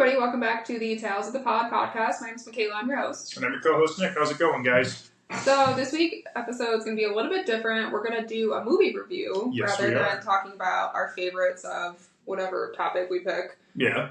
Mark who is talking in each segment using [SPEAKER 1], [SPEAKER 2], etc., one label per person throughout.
[SPEAKER 1] everybody. Welcome back to the Tales of the Pod podcast. My name is Michaela. I'm your host.
[SPEAKER 2] And I'm your co-host, Nick. How's it going, guys?
[SPEAKER 1] So this week's episode is going to be a little bit different. We're going to do a movie review rather than talking about our favorites of whatever topic we pick.
[SPEAKER 2] Yeah.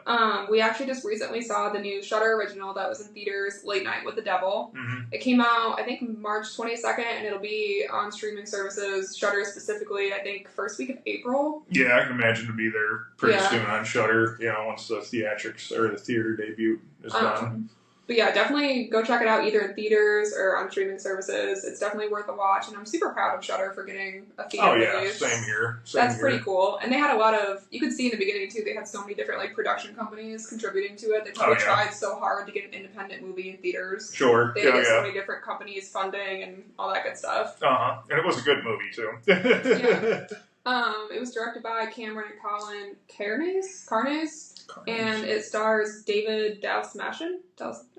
[SPEAKER 1] We actually just recently saw the new Shudder original that was in theaters, Late Night with the Devil.
[SPEAKER 2] Mm-hmm.
[SPEAKER 1] It came out, I think, March 22nd, and it'll be on streaming services, Shudder specifically, I think, first week of April.
[SPEAKER 2] Yeah, I can imagine to be there pretty soon on Shudder, once the theatrics or the theater debut is done.
[SPEAKER 1] But yeah, definitely go check it out either in theaters or on streaming services. It's definitely worth a watch, and I'm super proud of Shudder for getting a theater release.
[SPEAKER 2] Same here.
[SPEAKER 1] That's pretty cool. And they had a lot of, you could see in the beginning too, they had so many different production companies contributing to it. They probably tried so hard to get an independent movie in theaters.
[SPEAKER 2] Sure.
[SPEAKER 1] They had so many different companies funding and all that good stuff.
[SPEAKER 2] Uh-huh. And it was a good movie too.
[SPEAKER 1] It was directed by Cameron and Colin Carnes. And it stars David Dastmalchian.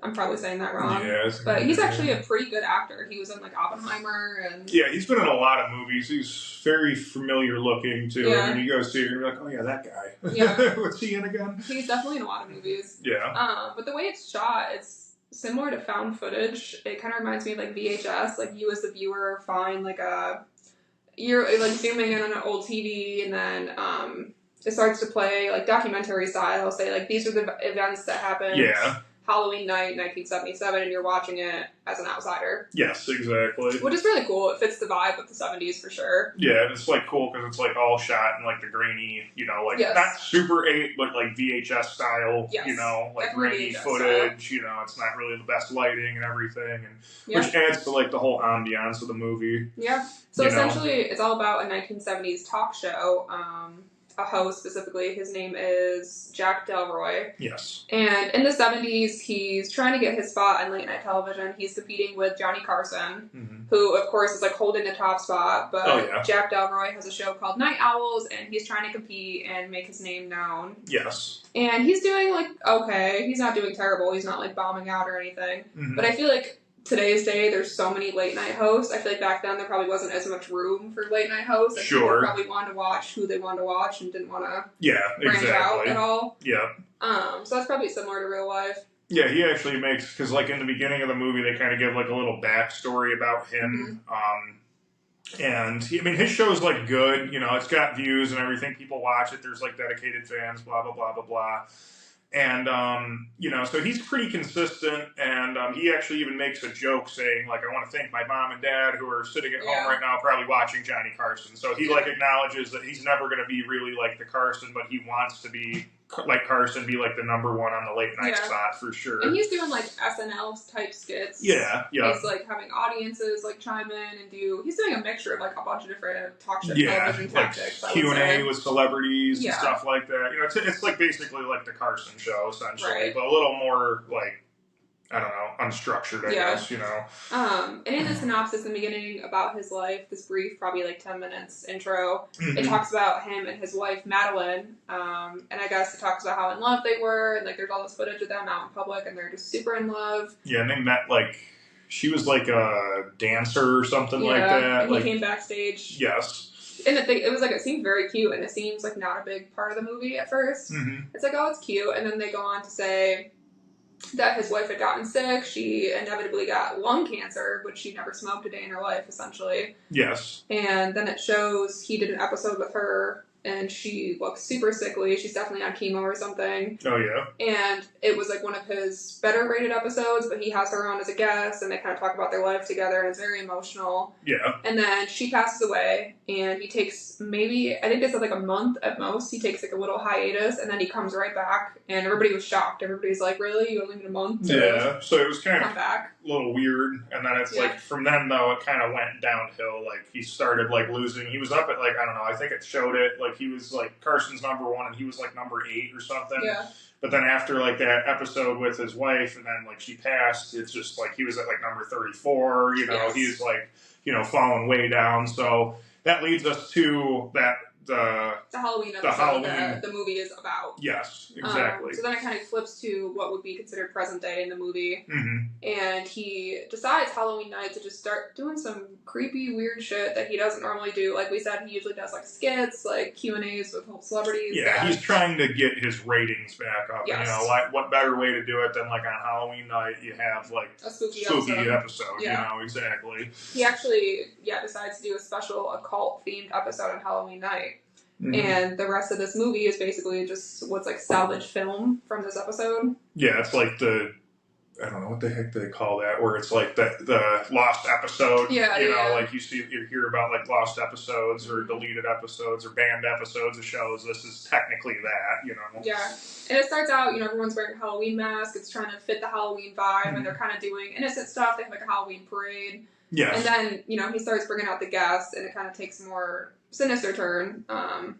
[SPEAKER 1] I'm probably saying that wrong.
[SPEAKER 2] Yeah,
[SPEAKER 1] but he's actually a pretty good actor. He was in Oppenheimer and
[SPEAKER 2] he's been in a lot of movies. He's very familiar looking too.
[SPEAKER 1] Yeah.
[SPEAKER 2] And you go see it, you're like, oh yeah, that guy.
[SPEAKER 1] Yeah.
[SPEAKER 2] What's he in again?
[SPEAKER 1] He's definitely in a lot of movies.
[SPEAKER 2] Yeah.
[SPEAKER 1] But the way it's shot, it's similar to found footage. It kind of reminds me of VHS. You as the viewer find you're zooming in on an old TV, and then it starts to play documentary style. Say these are the events that happened.
[SPEAKER 2] Yeah.
[SPEAKER 1] Halloween night, 1977, and you're watching it as an outsider.
[SPEAKER 2] Yes, exactly.
[SPEAKER 1] Which is really cool. It fits the vibe of the 70s for sure.
[SPEAKER 2] Yeah, it's cool because it's all shot in the grainy, not Super 8, but VHS style, grainy footage.
[SPEAKER 1] Style.
[SPEAKER 2] It's not really the best lighting and everything, and which adds to the whole ambiance of the movie.
[SPEAKER 1] Yeah. So essentially, it's all about a 1970s talk show. A host specifically, his name is Jack Delroy.
[SPEAKER 2] Yes.
[SPEAKER 1] And in the 70s, he's trying to get his spot on late night television. He's competing with Johnny Carson, who, of course, is holding the top spot. But Jack Delroy has a show called Night Owls, and he's trying to compete and make his name known.
[SPEAKER 2] Yes.
[SPEAKER 1] And he's doing, okay. He's not doing terrible. He's not, bombing out or anything. Mm-hmm. But I feel today's day, there's so many late night hosts. I feel back then there probably wasn't as much room for late night hosts.
[SPEAKER 2] Sure.
[SPEAKER 1] People probably wanted to watch who they wanted to watch and didn't want to branch out at all.
[SPEAKER 2] Yeah.
[SPEAKER 1] So that's probably similar to real life.
[SPEAKER 2] Yeah, he actually makes, because in the beginning of the movie they kind of give a little backstory about him. Mm-hmm. And his show's good. It's got views and everything. People watch it. There's dedicated fans. Blah blah blah blah blah. And, so he's pretty consistent, and he actually even makes a joke saying, I want to thank my mom and dad who are sitting at home right now probably watching Johnny Carson. So he, acknowledges that he's never going to be really like the Carson, but he wants to be like Carson, be the number one on the late night spot for sure.
[SPEAKER 1] And he's doing SNL type skits.
[SPEAKER 2] Yeah.
[SPEAKER 1] He's having audiences chime in and he's doing a mixture of a bunch of different talk show television tactics.
[SPEAKER 2] Q&A with celebrities and stuff like that. It's basically the Carson show essentially, but a little more I don't know, unstructured, I guess,
[SPEAKER 1] And in the synopsis in the beginning about his life, this brief, probably 10 minutes intro, it talks about him and his wife, Madeline, and I guess it talks about how in love they were, and there's all this footage of them out in public, and they're just super in love.
[SPEAKER 2] Yeah, and they met, she was a dancer or something like that.
[SPEAKER 1] And he came backstage.
[SPEAKER 2] Yes.
[SPEAKER 1] And it was it seemed very cute, and it seems not a big part of the movie at first. Mm-hmm. It's oh, it's cute, and then they go on to say that his wife had gotten sick. She inevitably got lung cancer, which she never smoked a day in her life, essentially.
[SPEAKER 2] Yes.
[SPEAKER 1] And then it shows he did an episode with her, and she looks super sickly. She's definitely on chemo or something.
[SPEAKER 2] Oh, yeah.
[SPEAKER 1] And it was one of his better rated episodes, but he has her on as a guest, and they kind of talk about their life together, and it's very emotional.
[SPEAKER 2] Yeah.
[SPEAKER 1] And then she passes away, and he takes maybe, I think they said a month at most. He takes a little hiatus, and then he comes right back, and everybody was shocked. Everybody's really? You only need a month to
[SPEAKER 2] so it was kind of
[SPEAKER 1] back?
[SPEAKER 2] A little weird, and then it's from then, though, it kind of went downhill. He started losing. He was up at I don't know, I think it showed it, he was Carson's number 1, and he was number 8 or something.
[SPEAKER 1] Yeah.
[SPEAKER 2] But then after that episode with his wife, and then she passed, it's just he was at number 34. He's falling way down. So that leads us to that
[SPEAKER 1] the Halloween episode that the movie is about.
[SPEAKER 2] Yes, exactly.
[SPEAKER 1] So then it kind of flips to what would be considered present day in the movie.
[SPEAKER 2] Mm-hmm.
[SPEAKER 1] And he decides Halloween night to just start doing some creepy, weird shit that he doesn't normally do. Like we said, he usually does like skits, like Q&As with celebrities.
[SPEAKER 2] Yeah, he's trying to get his ratings back up.
[SPEAKER 1] Yes.
[SPEAKER 2] And, what better way to do it than like on Halloween night you have like
[SPEAKER 1] a spooky
[SPEAKER 2] episode.
[SPEAKER 1] Yeah.
[SPEAKER 2] Exactly.
[SPEAKER 1] He actually, decides to do a special occult-themed episode on Halloween night. Mm-hmm. And the rest of this movie is basically just what's like salvage film from this episode.
[SPEAKER 2] Yeah, it's like I don't know what the heck they call that, where it's like the lost episode.
[SPEAKER 1] Yeah,
[SPEAKER 2] like you hear about like lost episodes or deleted episodes or banned episodes of shows. This is technically that,
[SPEAKER 1] Yeah, and it starts out, everyone's wearing a Halloween mask. It's trying to fit the Halloween vibe, and they're kind of doing innocent stuff. They have like a Halloween parade.
[SPEAKER 2] Yes.
[SPEAKER 1] And then, he starts bringing out the guests, and it kind of takes a more sinister turn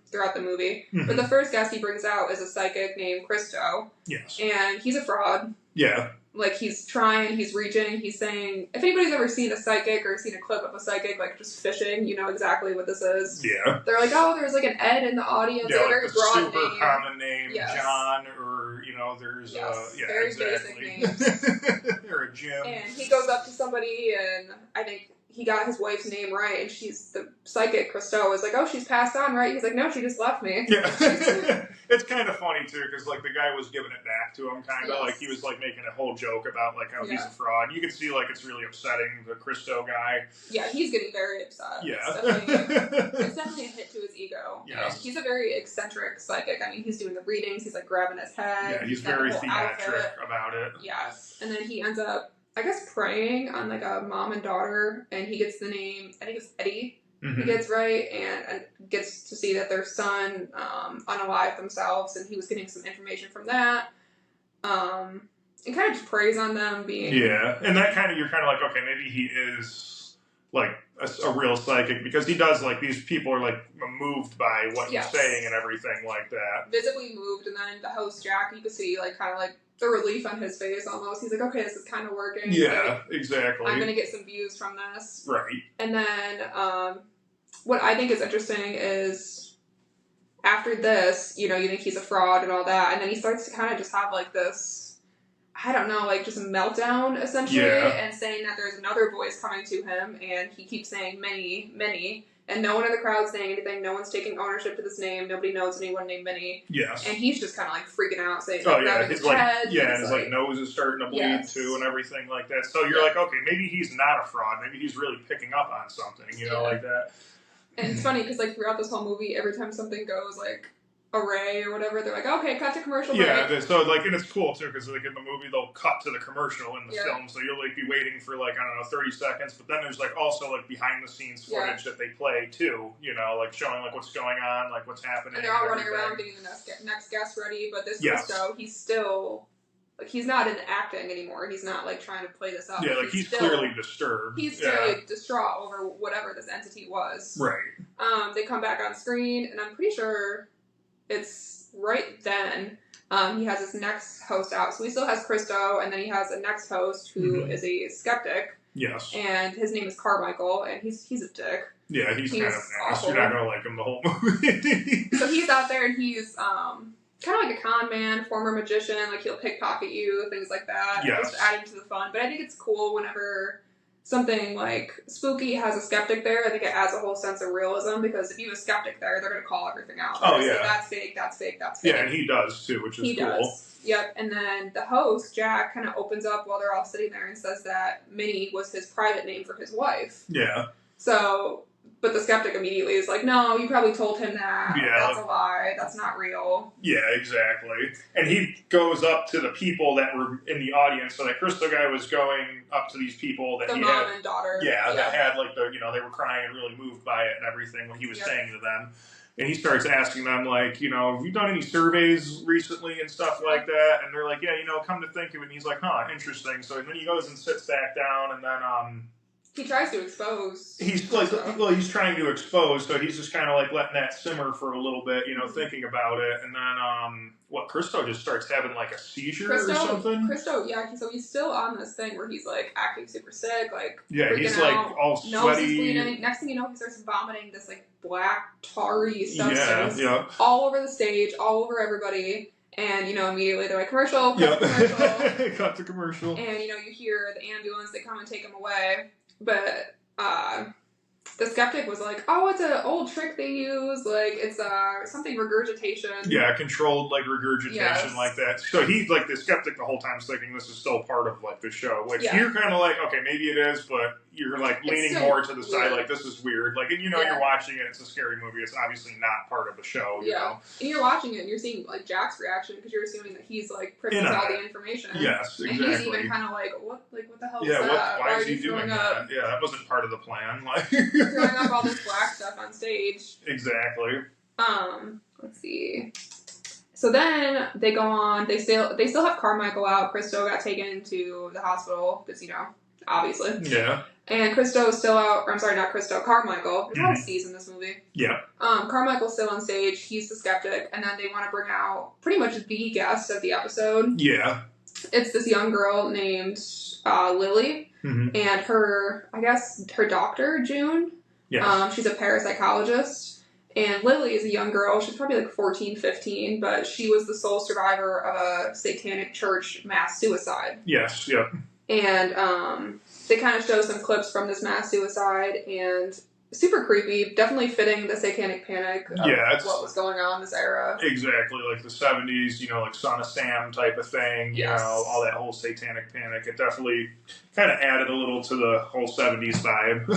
[SPEAKER 1] throughout the movie. Mm-hmm. But the first guest he brings out is a psychic named Christo.
[SPEAKER 2] Yes.
[SPEAKER 1] And he's a fraud.
[SPEAKER 2] Yeah.
[SPEAKER 1] Like, he's trying, he's reaching, he's saying... If anybody's ever seen a psychic or seen a clip of a psychic, like, just fishing, you know exactly what this is.
[SPEAKER 2] Yeah.
[SPEAKER 1] They're like, oh, there's, like, an Ed in the audience.
[SPEAKER 2] Yeah,
[SPEAKER 1] like a very broad
[SPEAKER 2] super
[SPEAKER 1] name.
[SPEAKER 2] common name,
[SPEAKER 1] yes.
[SPEAKER 2] John, or, there's...
[SPEAKER 1] very
[SPEAKER 2] exactly.
[SPEAKER 1] basic names.
[SPEAKER 2] Or a Jim.
[SPEAKER 1] And he goes up to somebody, and I think he got his wife's name right, and she's the psychic, Christo, is like, oh, she's passed on, right? He's like, no, she just left me.
[SPEAKER 2] Yeah. It's kind of funny, too, because, like, the guy was giving it back to him, kind of.
[SPEAKER 1] Yes.
[SPEAKER 2] Like, he was, like, making a whole joke about, like, how he's a fraud. You can see, like, it's really upsetting, the Christo guy.
[SPEAKER 1] Yeah, he's getting very upset.
[SPEAKER 2] Yeah.
[SPEAKER 1] It's definitely a hit to his ego.
[SPEAKER 2] Yes.
[SPEAKER 1] And he's a very eccentric psychic. I mean, he's doing the readings, he's, like, grabbing his head.
[SPEAKER 2] Yeah, he's very theatric about it.
[SPEAKER 1] Yes. And then he ends up, I guess, preying on, like, a mom and daughter, and he gets the name, I think it's Eddie. Mm-hmm. He gets right and gets to see that their son unalived themselves, and he was getting some information from that. And kind of just preys on them being...
[SPEAKER 2] Yeah, and that kind of, you're kind of like, okay, maybe he is, like, a real psychic, because he does, like, these people are, like, moved by what he's saying and everything like that.
[SPEAKER 1] Visibly moved, and then the host, Jack, you could see, like, kind of, like, the relief on his face almost. He's like, okay, this is kind of working.
[SPEAKER 2] Yeah,
[SPEAKER 1] like,
[SPEAKER 2] exactly.
[SPEAKER 1] I'm going to get some views from this.
[SPEAKER 2] Right.
[SPEAKER 1] And then what I think is interesting is after this, you think he's a fraud and all that, and then he starts to kind of just have like this, I don't know, like just a meltdown essentially, and saying that there's another voice coming to him, and he keeps saying many, many, and no one in the crowd's saying anything, no one's taking ownership to this name, nobody knows anyone named Minnie.
[SPEAKER 2] Yes.
[SPEAKER 1] And he's just kind of like freaking out, saying,
[SPEAKER 2] his head. Yeah, and his like nose is starting to bleed too and everything like that. So you're like, okay, maybe he's not a fraud, maybe he's really picking up on something, like that.
[SPEAKER 1] And it's funny, because like throughout this whole movie, every time something goes like array or whatever, they're like, okay, cut to commercial break.
[SPEAKER 2] Yeah, so like, and it's cool too, because like in the movie, they'll cut to the commercial in the film, so you'll like be waiting for like, I don't know, 30 seconds, but then there's like also like behind the scenes footage that they play too, like showing like what's going on, like what's happening.
[SPEAKER 1] And they're all running around getting the next guest ready, but this Christo, he's still, like, he's not in acting anymore. He's not like trying to play this up.
[SPEAKER 2] Yeah, like he's still, clearly disturbed.
[SPEAKER 1] He's clearly distraught over whatever this entity was.
[SPEAKER 2] Right.
[SPEAKER 1] They come back on screen, and I'm pretty sure it's right then. He has his next host out. So he still has Christo, and then he has a next host who is a skeptic.
[SPEAKER 2] Yes.
[SPEAKER 1] And his name is Carmichael, and he's a dick.
[SPEAKER 2] Yeah, he's kind of nasty. You're not going to like him the whole movie.
[SPEAKER 1] So he's out there, and he's kind of like a con man, former magician. Like, he'll pickpocket you, things like that.
[SPEAKER 2] Yes.
[SPEAKER 1] Just adding to the fun. But I think it's cool whenever something like spooky has a skeptic there. I think it adds a whole sense of realism, because if you have a skeptic there, they're going to call everything out.
[SPEAKER 2] Oh, yeah.
[SPEAKER 1] Say, that's fake, that's fake, that's fake.
[SPEAKER 2] Yeah, and he does too, which is cool.
[SPEAKER 1] He does. Yep. And then the host, Jack, kind of opens up while they're all sitting there and says that Minnie was his private name for his wife.
[SPEAKER 2] Yeah.
[SPEAKER 1] So, but the skeptic immediately is like, no, you probably told him that.
[SPEAKER 2] Yeah.
[SPEAKER 1] That's a lie. That's not real.
[SPEAKER 2] Yeah, exactly. And he goes up to the people that were in the audience. So that Christo guy was going up to these people that
[SPEAKER 1] the mom and daughter.
[SPEAKER 2] Yeah, that had like they were crying and really moved by it and everything when he was saying to them. And he starts asking them, like, have you done any surveys recently and stuff like that? And they're like, yeah, come to think of it. And he's like, huh, interesting. So then he goes and sits back down, and then
[SPEAKER 1] he tries to expose.
[SPEAKER 2] He's like, he's trying to expose, so he's just kind of like letting that simmer for a little bit, thinking about it. And then Christo just starts having like a seizure or something.
[SPEAKER 1] Christo, yeah. So he's still on this thing where he's like acting super sick, like
[SPEAKER 2] he's like all sweaty.
[SPEAKER 1] Nose is bleeding. Next thing you know, he starts vomiting this like black tarry substance
[SPEAKER 2] Yeah.
[SPEAKER 1] all over the stage, all over everybody. And, immediately they're like, commercial, cut to commercial.
[SPEAKER 2] Cut to commercial.
[SPEAKER 1] And, you hear the ambulance, they come and take him away. But, the skeptic was like, oh, it's an old trick they use. Like, it's something regurgitation.
[SPEAKER 2] Yeah, controlled, like, regurgitation like that. So he's, like, the skeptic the whole time is thinking this is still part of, like, the show. Which you're kind of like, okay, maybe it is, but you're, like, leaning more to the side, like, this is weird. Like, and you're watching it, it's a scary movie. It's obviously not part of the show, you know?
[SPEAKER 1] And you're watching it, and you're seeing, like, Jack's reaction, because you're assuming that he's, like, privy to all the information.
[SPEAKER 2] Yes, exactly.
[SPEAKER 1] And he's even kind of like, what the hell is that?
[SPEAKER 2] Why is he doing that? Yeah, that wasn't part of the plan. Like,
[SPEAKER 1] throwing up all this black stuff on stage.
[SPEAKER 2] Exactly.
[SPEAKER 1] Let's see. So then they go on. They still have Carmichael out. Christo got taken to the hospital because obviously.
[SPEAKER 2] Yeah.
[SPEAKER 1] And Christo is still out. Or I'm sorry, not Christo. Carmichael. There's a lot of C's in this movie.
[SPEAKER 2] Yeah.
[SPEAKER 1] Carmichael's still on stage. He's the skeptic, and then they want to bring out pretty much the guest of the episode.
[SPEAKER 2] Yeah.
[SPEAKER 1] It's this young girl named Lily, and her doctor June.
[SPEAKER 2] Yes.
[SPEAKER 1] She's a parapsychologist. And Lily is a young girl. She's probably like 14, 15, but she was the sole survivor of a satanic church mass suicide.
[SPEAKER 2] Yes, yep.
[SPEAKER 1] And they kind of show some clips from this mass suicide, and super creepy. Definitely fitting the satanic panic of what was going on in this era.
[SPEAKER 2] Exactly, like the 70s, like Son of Sam type of thing, you know, all that whole satanic panic. It definitely kind of added a little to the whole 70s vibe.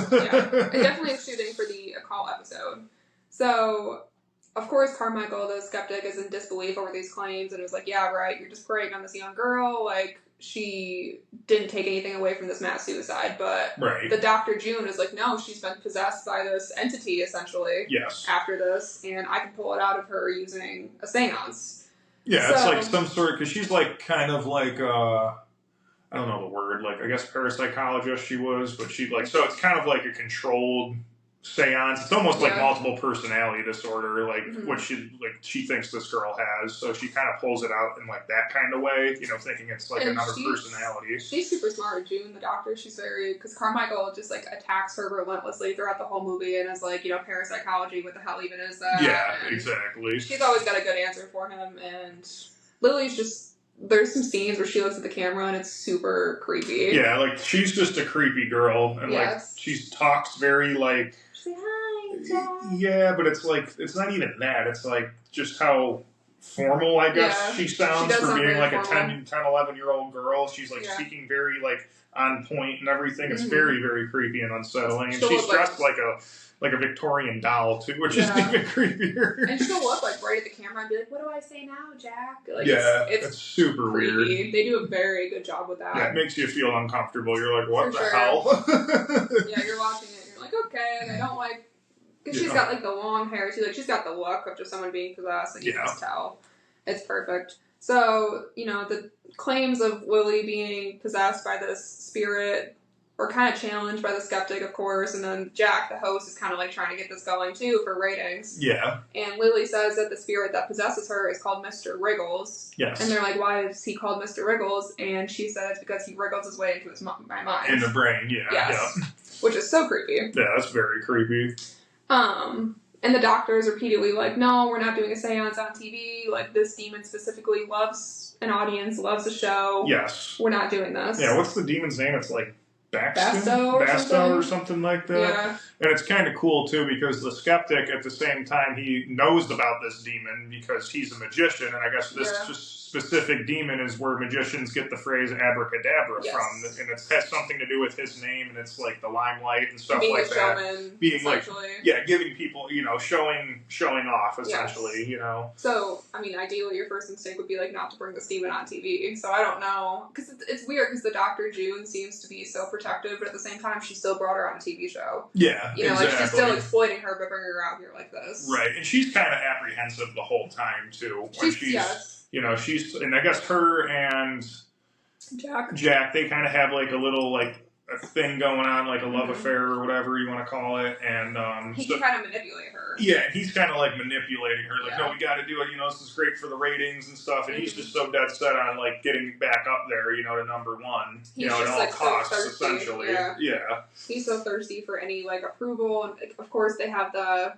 [SPEAKER 1] It definitely is shooting for the occult episode. So, of course, Carmichael, the skeptic, is in disbelief over these claims and was like, yeah, right, you're just preying on this young girl. Like, she didn't take anything away from this mass suicide. But the Dr. June is like, no, she's been possessed by this entity, essentially, after this. And I can pull it out of her using a seance.
[SPEAKER 2] Yeah, it's like some sort of, because she's like kind of like, I don't know the word, like, I guess parapsychologist she was, but she like, so it's kind of like a controlled seance. It's almost like multiple personality disorder, like what she thinks this girl has. So she kind of pulls it out in like that kind of way, thinking it's like another personality.
[SPEAKER 1] She's super smart, June, the doctor. She's very, because Carmichael just like attacks her relentlessly throughout the whole movie and is like, parapsychology, what the hell even is that?
[SPEAKER 2] Yeah,
[SPEAKER 1] and
[SPEAKER 2] exactly.
[SPEAKER 1] She's always got a good answer for him, and Lily's just, there's some scenes where she looks at the camera and it's super creepy.
[SPEAKER 2] Yeah, like she's just a creepy girl, and like she talks very like,
[SPEAKER 1] say hi, Jack.
[SPEAKER 2] Yeah, but it's like, it's not even that. It's like just how formal, I guess, she sounds for being like a 10, 11-year-old girl. She's like speaking very like on point and everything. It's very, very creepy and unsettling. And she's dressed like a Victorian doll too, which is even creepier.
[SPEAKER 1] And she'll look like right at the camera and be like, "What do I say now, Jack?" Like,
[SPEAKER 2] it's super
[SPEAKER 1] creepy.
[SPEAKER 2] Weird.
[SPEAKER 1] They do a very good job with that.
[SPEAKER 2] Yeah, it makes you feel uncomfortable. You're like, "What the hell?"
[SPEAKER 1] Yeah, you're watching it and you're like, "Okay." I don't like, because she's got like the long hair too. Like, she's got the look of just someone being possessed, and you can just tell. It's perfect. So, the claims of Lily being possessed by this spirit are kind of challenged by the skeptic, of course, and then Jack, the host, is kind of like trying to get this going too for ratings.
[SPEAKER 2] Yeah.
[SPEAKER 1] And Lily says that the spirit that possesses her is called Mr. Wriggles.
[SPEAKER 2] Yes.
[SPEAKER 1] And they're like, why is he called Mr. Wriggles? And she says because he wriggles his way into my mind.
[SPEAKER 2] In the brain, Yes.
[SPEAKER 1] Which is so creepy.
[SPEAKER 2] Yeah, that's very creepy.
[SPEAKER 1] And the doctors repeatedly like, no, we're not doing a seance on TV. Like, this demon specifically loves an audience, loves a show.
[SPEAKER 2] Yes.
[SPEAKER 1] We're not doing this.
[SPEAKER 2] Yeah, what's the demon's name? It's like
[SPEAKER 1] Basto
[SPEAKER 2] or something like that.
[SPEAKER 1] Yeah.
[SPEAKER 2] And it's kind of cool, too, because the skeptic, at the same time, he knows about this demon because he's a magician, and I guess this specific demon is where magicians get the phrase abracadabra from, and it has something to do with his name, and it's like the limelight and stuff like that.
[SPEAKER 1] Showman,
[SPEAKER 2] being like, giving people, showing off, essentially,
[SPEAKER 1] So, I mean, ideally, your first instinct would be like not to bring this demon on TV. So I don't know, because it's weird, because the Dr. June seems to be so protective, but at the same time, she still brought her on a TV show.
[SPEAKER 2] Yeah,
[SPEAKER 1] like she's still exploiting her, but bringing her out here like this.
[SPEAKER 2] Right, and she's kind of apprehensive the whole time too. When she's, and I guess her and Jack, they kind of have like a little like a thing going on, like a love affair or whatever you want to call it, and
[SPEAKER 1] he can kind of manipulate her.
[SPEAKER 2] Yeah, and he's kind of like manipulating her, like,
[SPEAKER 1] Yeah.
[SPEAKER 2] no, we got to do it. You know, this is great for the ratings and stuff, and he's just so dead set on like getting back up there, you know, to number one,
[SPEAKER 1] He's
[SPEAKER 2] you know, at
[SPEAKER 1] just,
[SPEAKER 2] all
[SPEAKER 1] like, so
[SPEAKER 2] costs,
[SPEAKER 1] thirsty.
[SPEAKER 2] essentially. Yeah.
[SPEAKER 1] He's so thirsty for any like approval, and of course they have the,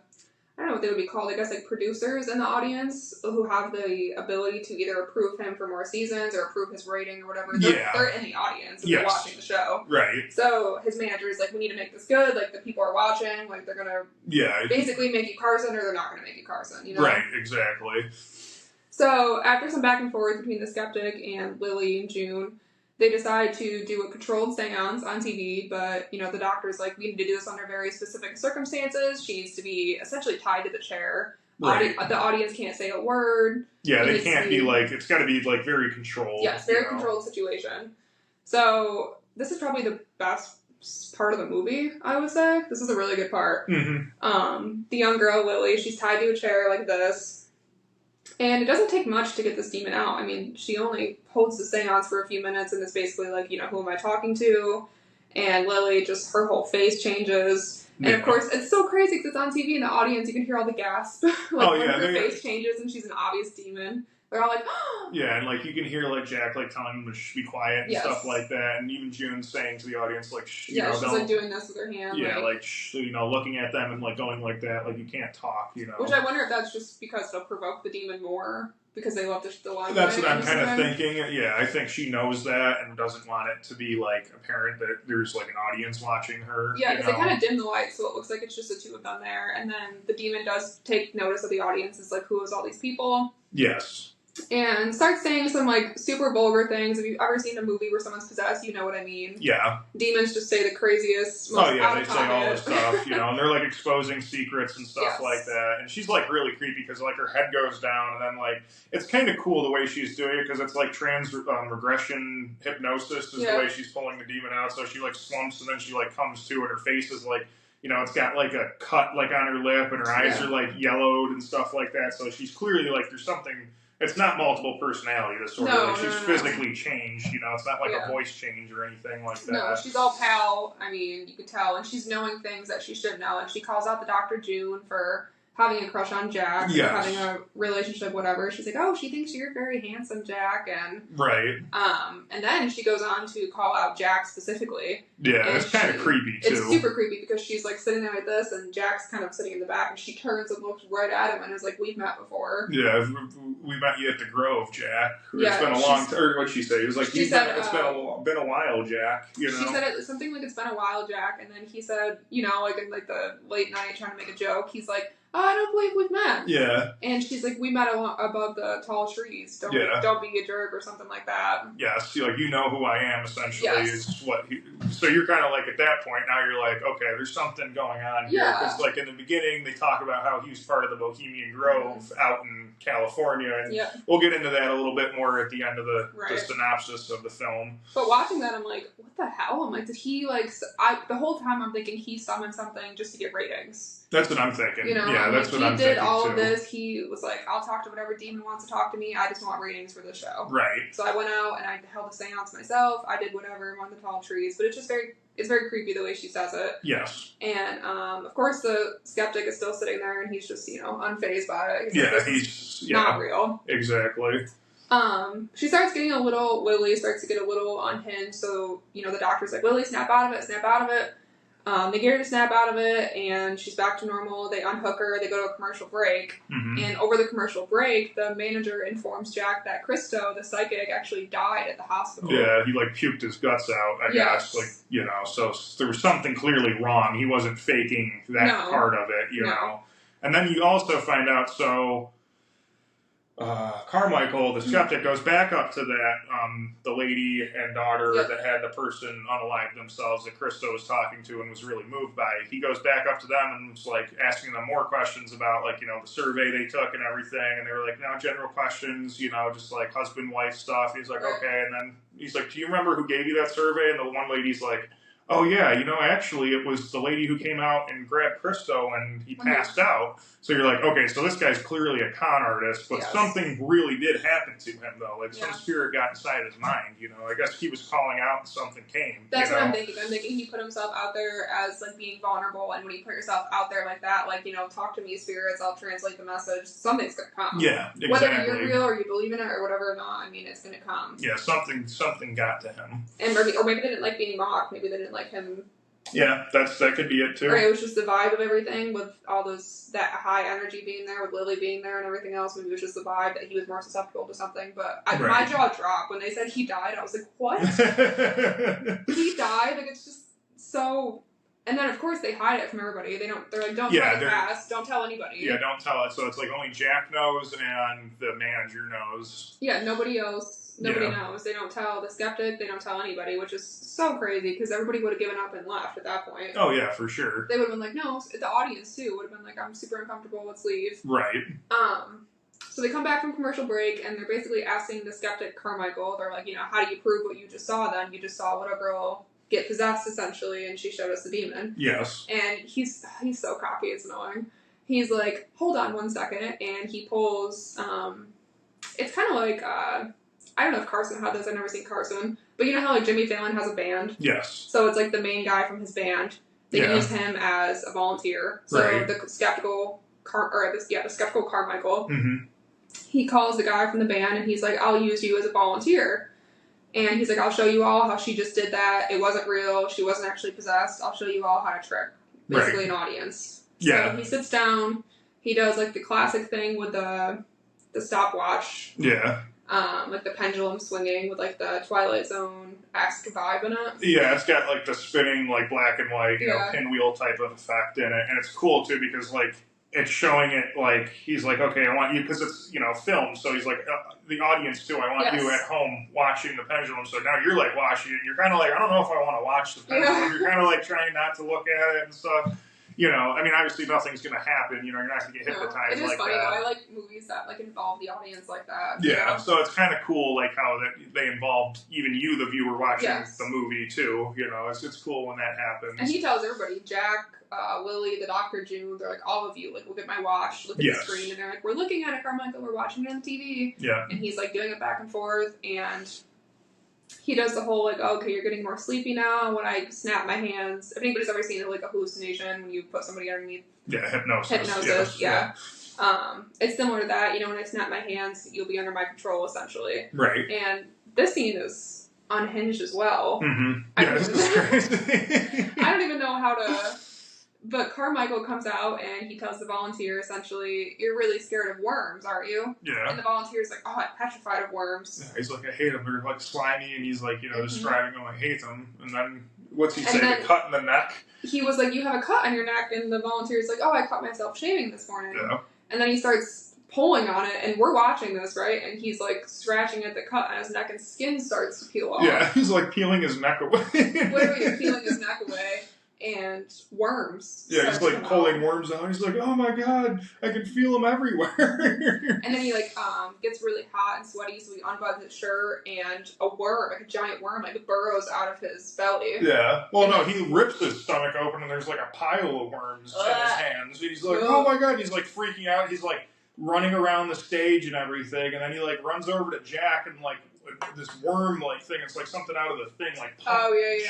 [SPEAKER 1] I don't know what they would be called, I guess like producers in the audience who have the ability to either approve him for more seasons or approve his rating or whatever. They're in the audience and they're watching the show.
[SPEAKER 2] Right.
[SPEAKER 1] So his manager is like, we need to make this good, like the people are watching, like they're gonna basically make you Carson or they're not gonna make you Carson, you know?
[SPEAKER 2] Right, exactly.
[SPEAKER 1] So after some back and forth between the skeptic and Lily and June, they decide to do a controlled seance on TV, but, you know, the doctor's like, we need to do this under very specific circumstances. She needs to be essentially tied to the chair.
[SPEAKER 2] Right.
[SPEAKER 1] The audience can't say a word.
[SPEAKER 2] Yeah, they can't be like, it's got to be like very controlled.
[SPEAKER 1] Yes, very controlled situation. So this is probably the best part of the movie, I would say. This is a really good part.
[SPEAKER 2] Mm-hmm.
[SPEAKER 1] The young girl, Lily, she's tied to a chair like this. And it doesn't take much to get this demon out. I mean, she only holds the seance for a few minutes and is basically like, you know, who am I talking to? And Lily, just her whole face changes. And of course, it's so crazy because it's on TV in the audience. You can hear all the gasps. When her face changes and she's an obvious demon. They're all like,
[SPEAKER 2] yeah, and like you can hear like Jack like telling them to be quiet and stuff like that, and even June saying to the audience like,
[SPEAKER 1] she's like doing this with her hand.
[SPEAKER 2] Yeah, like you know, looking at them and like going like that, like you can't talk, you know.
[SPEAKER 1] Which I wonder if that's just because it'll provoke the demon more because they love the line.
[SPEAKER 2] That's what I'm kind of thinking. Yeah, I think she knows that and doesn't want it to be like apparent that there's like an audience watching her.
[SPEAKER 1] Yeah, because they kind of dim the light, so it looks like it's just the two of them there, and then the demon does take notice of the audience. It's like, who is all these people?
[SPEAKER 2] Yes.
[SPEAKER 1] And starts saying some, like, super vulgar things. If you've ever seen a movie where someone's possessed, you know what I mean.
[SPEAKER 2] Yeah.
[SPEAKER 1] Demons just say the craziest, most
[SPEAKER 2] they say all this stuff, you know, and they're, like, exposing secrets and stuff like that. And she's, like, really creepy because, like, her head goes down, and then, like, it's kind of cool the way she's doing it because it's, like, regression hypnosis is the way she's pulling the demon out. So she, like, slumps, and then she, like, comes to, and her face is, like, you know, it's got, like, a cut, like, on her lip, and her eyes are, like, yellowed and stuff like that. So she's clearly, like, there's something... It's not multiple personality disorder.
[SPEAKER 1] No,
[SPEAKER 2] like she's physically changed, you know. It's not like a voice change or anything like that.
[SPEAKER 1] No, she's all pale. I mean, you could tell. And she's knowing things that she should know. And she calls out the Dr. June for having a crush on Jack, having a relationship, whatever. She's like, oh, she thinks you're very handsome, Jack, and and then she goes on to call out Jack specifically.
[SPEAKER 2] Yeah, it's kind of creepy too.
[SPEAKER 1] It's super creepy because she's like sitting there like this, and Jack's kind of sitting in the back, and she turns and looks right at him and is like, "We've met before."
[SPEAKER 2] Yeah, we met you at the Grove, Jack. It's been a long time. Or what'd she say? It was like, it's been a while, Jack. You know,
[SPEAKER 1] she said something like, "It's been a while, Jack," and then he said, you know, like in like the late night trying to make a joke, he's like, oh, I don't believe we've met.
[SPEAKER 2] Yeah.
[SPEAKER 1] And she's like, we met above the tall trees. Don't be a jerk or something like that.
[SPEAKER 2] Yes, like, you know who I am, essentially, is what so you're kind of like, at that point, now you're like, okay, there's something going on here. Because, like, in the beginning, they talk about how he was part of the Bohemian Grove out in California. And we'll get into that a little bit more at the end of the synopsis of the film.
[SPEAKER 1] But watching that, I'm like, what the hell? I'm like, did he, like, the whole time I'm thinking he summoned something just to get ratings.
[SPEAKER 2] That's what I'm thinking.
[SPEAKER 1] You know,
[SPEAKER 2] yeah, that's what I'm thinking.
[SPEAKER 1] He did all of this. He was like, I'll talk to whatever demon wants to talk to me. I just want ratings for the show.
[SPEAKER 2] Right.
[SPEAKER 1] So I went out and I held a seance myself. I did whatever among the tall trees. But it's just it's very creepy the way she says it.
[SPEAKER 2] Yes.
[SPEAKER 1] And, of course, the skeptic is still sitting there and he's just, you know, unfazed by it.
[SPEAKER 2] He's
[SPEAKER 1] not real.
[SPEAKER 2] Exactly.
[SPEAKER 1] Lily starts to get a little unhinged. So, you know, the doctor's like, Lily, snap out of it, snap out of it. They get her to snap out of it, and she's back to normal. They unhook her. They go to a commercial break.
[SPEAKER 2] Mm-hmm.
[SPEAKER 1] And over the commercial break, the manager informs Jack that Christo, the psychic, actually died at the hospital.
[SPEAKER 2] Yeah, he, like, puked his guts out, I guess. Like, you know, so there was something clearly wrong. He wasn't faking that part of it, you know. And then you also find out, Carmichael, the skeptic, goes back up to that, the lady and daughter that had the person unalive themselves that Christo was talking to and was really moved by. He goes back up to them and was, like, asking them more questions about, like, you know, the survey they took and everything. And they were like, no, general questions, you know, just, like, husband-wife stuff. He's like, okay. And then he's like, do you remember who gave you that survey? And the one lady's like, Oh yeah, actually, it was the lady who came out and grabbed Christo, and he passed out. So you're like, okay, so this guy's clearly a con artist, but something really did happen to him, though. Like some spirit got inside his mind. I guess he was calling out, and something came.
[SPEAKER 1] That's what I'm thinking. I'm thinking he put himself out there as like being vulnerable, and when you put yourself out there like that, like talk to me, spirits. I'll translate the message. Something's gonna come.
[SPEAKER 2] Yeah, exactly.
[SPEAKER 1] Whether you're real or you believe in it or whatever or not, I mean, it's gonna come.
[SPEAKER 2] Yeah, something got to him.
[SPEAKER 1] And maybe they didn't like being mocked. Maybe they didn't like him.
[SPEAKER 2] Yeah, that could be it too.
[SPEAKER 1] Or it was just the vibe of everything with all that high energy being there, with Lily being there and everything else. Maybe it was just the vibe that he was more susceptible to something. But my jaw dropped when they said he died. I was like, what? He died? Like, it's just so... And then, of course, they hide it from everybody. They're like, don't tell the past. Don't tell anybody.
[SPEAKER 2] Yeah, don't tell it. So it's like only Jack knows and the manager knows.
[SPEAKER 1] Yeah, nobody else. Nobody knows. They don't tell the skeptic. They don't tell anybody, which is so crazy because everybody would have given up and left at that point.
[SPEAKER 2] Oh, yeah, for sure.
[SPEAKER 1] They would have been like, no. The audience, too, would have been like, I'm super uncomfortable. Let's leave.
[SPEAKER 2] Right.
[SPEAKER 1] So they come back from commercial break, and they're basically asking the skeptic Carmichael, they're like, how do you prove what you just saw then? You just saw what a girl get possessed, essentially, and she showed us the demon.
[SPEAKER 2] Yes.
[SPEAKER 1] And he's so cocky, it's annoying. He's like, hold on one second, and he pulls, it's kind of like, I don't know if Carson had this, I've never seen Carson, but you know how like Jimmy Fallon has a band?
[SPEAKER 2] Yes.
[SPEAKER 1] So it's like the main guy from his band. They use him as a volunteer. So the skeptical Carmichael, he calls the guy from the band, and he's like, I'll use you as a volunteer. And he's like, I'll show you all how she just did that. It wasn't real. She wasn't actually possessed. I'll show you all how to trick, basically, an audience. So he sits down. He does, like, the classic thing with the stopwatch.
[SPEAKER 2] Yeah.
[SPEAKER 1] Like the pendulum swinging with, like, the Twilight Zone-esque vibe in it.
[SPEAKER 2] Yeah, it's got, like, the spinning, like, black and white, pinwheel type of effect in it. And it's cool, too, because, like, it's showing it, like, he's like, okay, I want you, because it's, film, so he's like, the audience, too, I want you at home watching the pendulum, so now you're, like, watching it, and you're kind of like, I don't know if I want to watch the pendulum, you're kind of, like, trying not to look at it and stuff, I mean, obviously nothing's going to happen, you're not going to get hypnotized
[SPEAKER 1] like that. It is funny,
[SPEAKER 2] that.
[SPEAKER 1] I like movies that, like, involve the audience like that.
[SPEAKER 2] Yeah, so it's kind of cool, like, how they involved even you, the viewer, watching the movie, too, it's cool when that happens.
[SPEAKER 1] And he tells everybody, Jack, Lily, the Dr. June, they're like, all of you, like, look at my watch, look at the screen, and they're like, we're looking at it, Carmichael, we're watching it on TV.
[SPEAKER 2] Yeah.
[SPEAKER 1] And he's, like, doing it back and forth, and he does the whole, like, okay, you're getting more sleepy now when I snap my hands. If anybody's ever seen, like, a hallucination when you put somebody underneath.
[SPEAKER 2] Yeah, hypnosis.
[SPEAKER 1] It's similar to that, when I snap my hands, you'll be under my control, essentially.
[SPEAKER 2] Right.
[SPEAKER 1] And this scene is unhinged as well.
[SPEAKER 2] Mm-hmm.
[SPEAKER 1] I don't even know how to... But Carmichael comes out and he tells the volunteer, essentially, you're really scared of worms, aren't you?
[SPEAKER 2] Yeah.
[SPEAKER 1] And the volunteer's like, oh, I'm petrified of worms.
[SPEAKER 2] Yeah, he's like, I hate them. They're like slimy, and he's like, describing them, I hate them. And then, what's he say? The cut in the neck? He
[SPEAKER 1] was like, you have a cut on your neck, and the volunteer's like, oh, I cut myself shaving this morning.
[SPEAKER 2] Yeah.
[SPEAKER 1] And then he starts pulling on it, and we're watching this, right? And he's like scratching at the cut on his neck, and skin starts to peel off.
[SPEAKER 2] Yeah, he's like peeling his neck away.
[SPEAKER 1] Literally peeling his neck away. And worms.
[SPEAKER 2] Yeah, he's like pulling worms out. He's like, oh my god, I can feel them everywhere.
[SPEAKER 1] And then he like gets really hot and sweaty, so he unbuttons his shirt, and a worm, like a giant worm, like burrows out of his belly.
[SPEAKER 2] Yeah. Well, no, he rips his stomach open, and there's like a pile of worms in his hands. He's like, oh my god, he's like freaking out. He's like running around the stage and everything, and then he like runs over to Jack and like this worm like thing. It's like something out of the thing like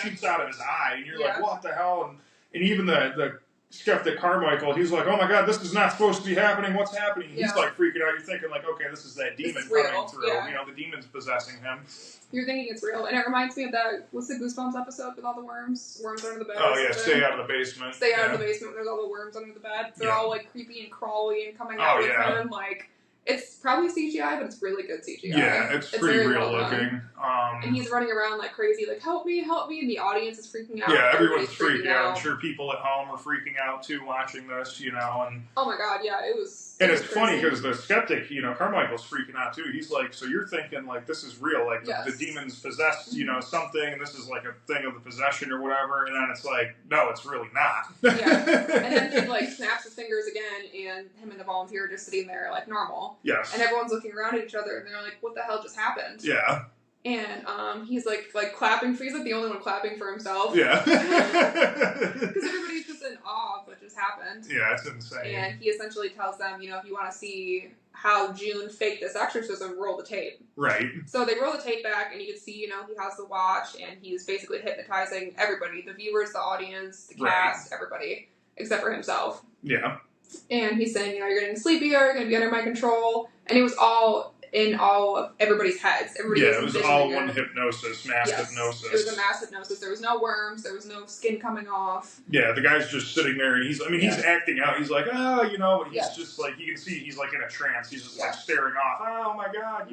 [SPEAKER 2] shoots out of his eye, and you're like, what the hell? And even the skeptic Carmichael, he's like, oh my god, this is not supposed to be happening. What's happening? He's like freaking out. You're thinking like, okay, this is that demon coming through. The demon's possessing him.
[SPEAKER 1] You're thinking it's real, and it reminds me of that. What's the Goosebumps episode with all the worms? Worms under the bed.
[SPEAKER 2] Oh yeah, stay out of the basement.
[SPEAKER 1] Stay out of the basement. There's all the worms under the bed. They're all like creepy and crawly and coming out with him. Like, it's probably CGI, but it's really good CGI.
[SPEAKER 2] Yeah, it's pretty real looking.
[SPEAKER 1] And he's running around like crazy, like, help me, and the audience is freaking out.
[SPEAKER 2] Yeah, everyone's freaking out. I'm sure people at home are freaking out too watching this, and...
[SPEAKER 1] Oh my god, yeah, it was...
[SPEAKER 2] And it's funny, because the skeptic, Carmichael's freaking out too. He's like, so you're thinking, like, this is real, like, the demons possessed, something, and this is like a thing of the possession or whatever, and then it's like, no, it's really not.
[SPEAKER 1] Yeah, and then he, like, snaps his fingers again, and him and the volunteer are just sitting there, like, normal.
[SPEAKER 2] Yes.
[SPEAKER 1] And everyone's looking around at each other, and they're like, what the hell just happened?
[SPEAKER 2] Yeah.
[SPEAKER 1] And he's like clapping for, he's like the only one clapping for himself.
[SPEAKER 2] Yeah.
[SPEAKER 1] Because everybody's just in awe of what just happened.
[SPEAKER 2] Yeah, it's insane.
[SPEAKER 1] And he essentially tells them, if you want to see how June faked this exorcism, roll the tape.
[SPEAKER 2] Right.
[SPEAKER 1] So they roll the tape back, and you can see, he has the watch, and he's basically hypnotizing everybody, the viewers, the audience, the cast, everybody, except for himself.
[SPEAKER 2] Yeah.
[SPEAKER 1] And he's saying, you're getting sleepier, you're going to be under my control. And it was all in all of everybody's heads. Everybody
[SPEAKER 2] it was all one hypnosis, mass hypnosis.
[SPEAKER 1] It was a mass hypnosis. There was no worms. There was no skin coming off.
[SPEAKER 2] Yeah, the guy's just sitting there, and he's acting out. He's like, but he's just like, you can see he's like in a trance. He's just like staring off. Oh my God,